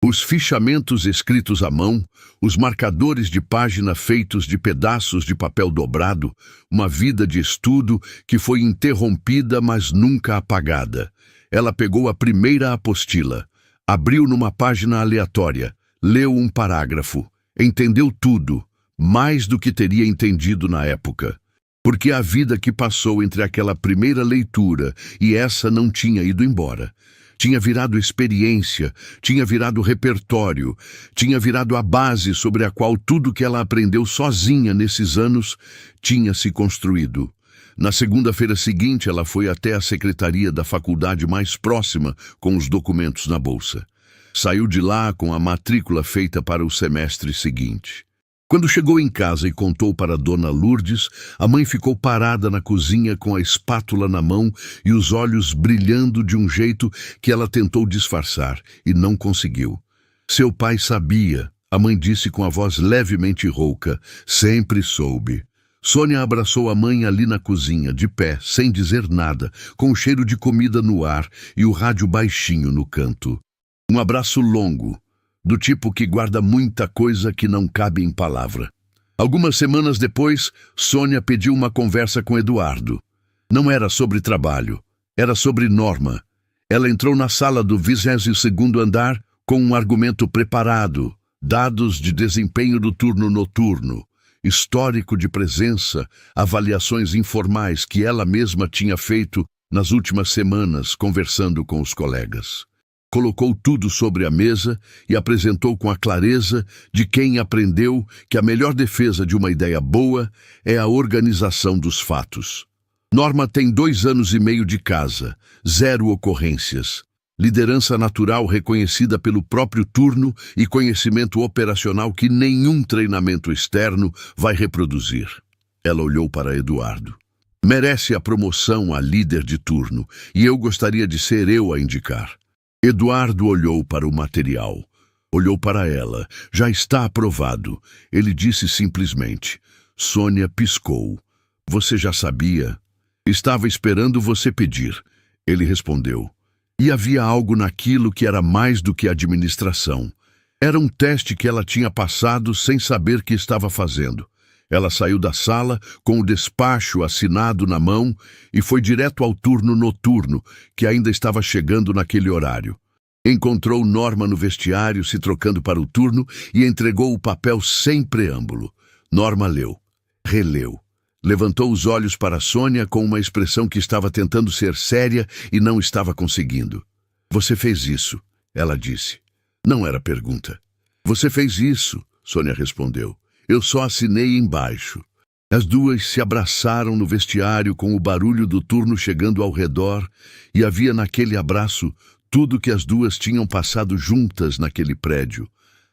Os fichamentos escritos à mão, os marcadores de página feitos de pedaços de papel dobrado, uma vida de estudo que foi interrompida, mas nunca apagada. Ela pegou a primeira apostila, abriu numa página aleatória, leu um parágrafo, entendeu tudo, mais do que teria entendido na época. Porque a vida que passou entre aquela primeira leitura e essa não tinha ido embora. Tinha virado experiência, tinha virado repertório, tinha virado a base sobre a qual tudo que ela aprendeu sozinha nesses anos tinha se construído. Na segunda-feira seguinte, ela foi até a secretaria da faculdade mais próxima com os documentos na bolsa. Saiu de lá com a matrícula feita para o semestre seguinte. Quando chegou em casa e contou para Dona Lourdes, a mãe ficou parada na cozinha com a espátula na mão e os olhos brilhando de um jeito que ela tentou disfarçar e não conseguiu. Seu pai sabia, a mãe disse com a voz levemente rouca, sempre soube. Sônia abraçou a mãe ali na cozinha, de pé, sem dizer nada, com o cheiro de comida no ar e o rádio baixinho no canto. Um abraço longo, do tipo que guarda muita coisa que não cabe em palavra. Algumas semanas depois, Sônia pediu uma conversa com Eduardo. Não era sobre trabalho, era sobre Norma. Ela entrou na sala do 22º andar com um argumento preparado, dados de desempenho do turno noturno, histórico de presença, avaliações informais que ela mesma tinha feito nas últimas semanas conversando com os colegas. Colocou tudo sobre a mesa e apresentou com a clareza de quem aprendeu que a melhor defesa de uma ideia boa é a organização dos fatos. Norma tem 2 anos e meio de casa, 0 ocorrências, liderança natural reconhecida pelo próprio turno e conhecimento operacional que nenhum treinamento externo vai reproduzir. Ela olhou para Eduardo. Merece a promoção a líder de turno e eu gostaria de ser eu a indicar. Eduardo olhou para o material. Olhou para ela. Já está aprovado. Ele disse simplesmente. Sônia piscou. Você já sabia? Estava esperando você pedir. Ele respondeu. E havia algo naquilo que era mais do que administração. Era um teste que ela tinha passado sem saber que estava fazendo. Ela saiu da sala com o despacho assinado na mão e foi direto ao turno noturno, que ainda estava chegando naquele horário. Encontrou Norma no vestiário, se trocando para o turno, e entregou o papel sem preâmbulo. Norma leu, releu. Levantou os olhos para Sônia com uma expressão que estava tentando ser séria e não estava conseguindo. Você fez isso, ela disse. Não era pergunta. Você fez isso, Sônia respondeu. Eu só assinei embaixo. As duas se abraçaram no vestiário com o barulho do turno chegando ao redor e havia naquele abraço tudo que as duas tinham passado juntas naquele prédio.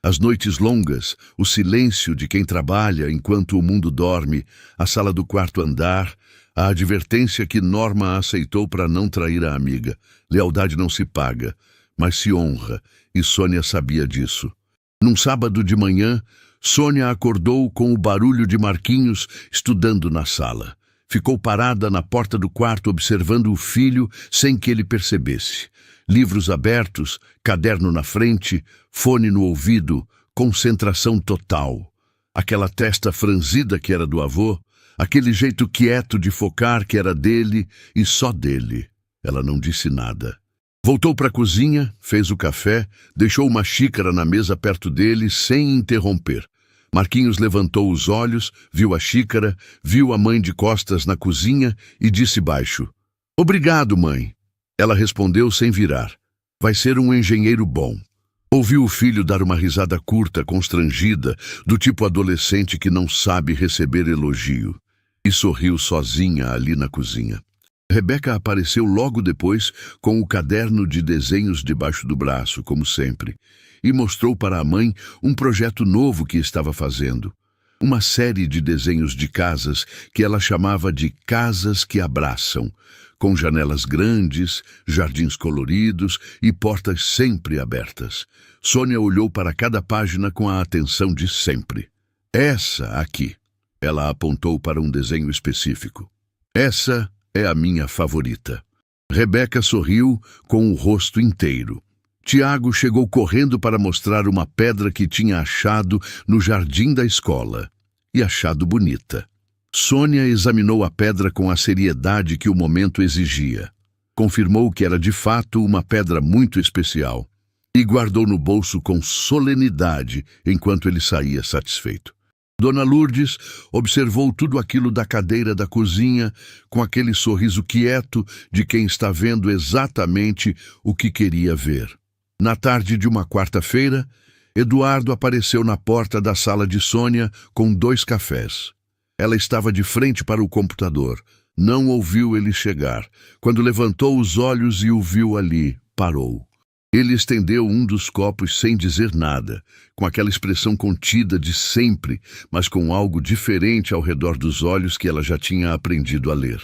As noites longas, o silêncio de quem trabalha enquanto o mundo dorme, a sala do quarto andar, a advertência que Norma aceitou para não trair a amiga. Lealdade não se paga, mas se honra, e Sônia sabia disso. Num sábado de manhã, Sônia acordou com o barulho de Marquinhos estudando na sala. Ficou parada na porta do quarto observando o filho sem que ele percebesse. Livros abertos, caderno na frente, fone no ouvido, concentração total. Aquela testa franzida que era do avô, aquele jeito quieto de focar que era dele e só dele. Ela não disse nada. Voltou para a cozinha, fez o café, deixou uma xícara na mesa perto dele sem interromper. Marquinhos levantou os olhos, viu a xícara, viu a mãe de costas na cozinha e disse baixo: "Obrigado, mãe." Ela respondeu sem virar: "Vai ser um engenheiro bom." Ouviu o filho dar uma risada curta, constrangida, do tipo adolescente que não sabe receber elogio, e sorriu sozinha ali na cozinha. Rebeca apareceu logo depois com o caderno de desenhos debaixo do braço, como sempre, e mostrou para a mãe um projeto novo que estava fazendo. Uma série de desenhos de casas que ela chamava de casas que abraçam, com janelas grandes, jardins coloridos e portas sempre abertas. Sônia olhou para cada página com a atenção de sempre. "Essa aqui." Ela apontou para um desenho específico. "Essa é a minha favorita." Rebeca sorriu com o rosto inteiro. Tiago chegou correndo para mostrar uma pedra que tinha achado no jardim da escola, e achado bonita. Sônia examinou a pedra com a seriedade que o momento exigia. Confirmou que era de fato uma pedra muito especial e guardou no bolso com solenidade enquanto ele saía satisfeito. Dona Lourdes observou tudo aquilo da cadeira da cozinha com aquele sorriso quieto de quem está vendo exatamente o que queria ver. Na tarde de uma quarta-feira, Eduardo apareceu na porta da sala de Sônia com 2 cafés. Ela estava de frente para o computador. Não ouviu ele chegar. Quando levantou os olhos e o viu ali, parou. Ele estendeu um dos copos sem dizer nada, com aquela expressão contida de sempre, mas com algo diferente ao redor dos olhos que ela já tinha aprendido a ler.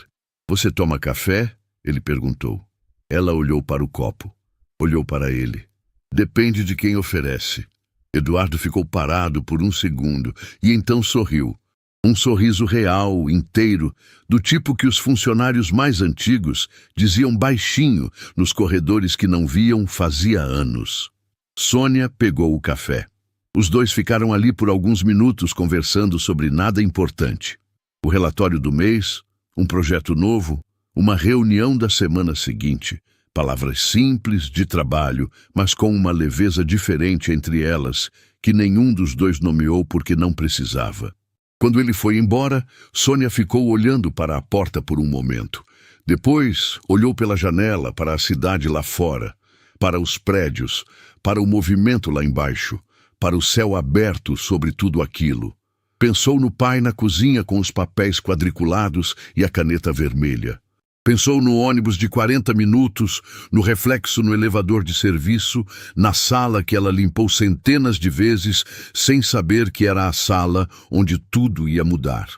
"Você toma café?" ele perguntou. Ela olhou para o copo. Olhou para ele. "Depende de quem oferece." Eduardo ficou parado por um segundo e então sorriu. Um sorriso real, inteiro, do tipo que os funcionários mais antigos diziam baixinho nos corredores que não viam fazia anos. Sônia pegou o café. Os dois ficaram ali por alguns minutos conversando sobre nada importante. O relatório do mês, um projeto novo, uma reunião da semana seguinte. Palavras simples de trabalho, mas com uma leveza diferente entre elas, que nenhum dos dois nomeou porque não precisava. Quando ele foi embora, Sônia ficou olhando para a porta por um momento. Depois, olhou pela janela para a cidade lá fora, para os prédios, para o movimento lá embaixo, para o céu aberto sobre tudo aquilo. Pensou no pai na cozinha com os papéis quadriculados e a caneta vermelha. Pensou no ônibus de 40 minutos, no reflexo no elevador de serviço, na sala que ela limpou centenas de vezes, sem saber que era a sala onde tudo ia mudar.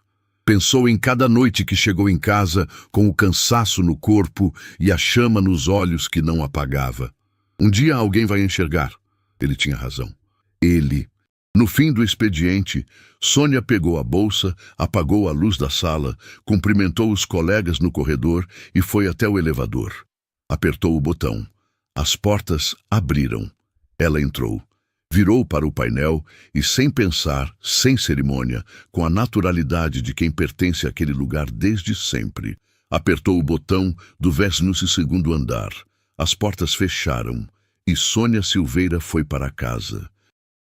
Pensou em cada noite que chegou em casa com o cansaço no corpo e a chama nos olhos que não apagava. Um dia alguém vai enxergar. Ele tinha razão. Ele. No fim do expediente, Sônia pegou a bolsa, apagou a luz da sala, cumprimentou os colegas no corredor e foi até o elevador. Apertou o botão. As portas abriram. Ela entrou. Virou para o painel e, sem pensar, sem cerimônia, com a naturalidade de quem pertence àquele lugar desde sempre, apertou o botão do 12º andar. As portas fecharam e Sônia Silveira foi para casa.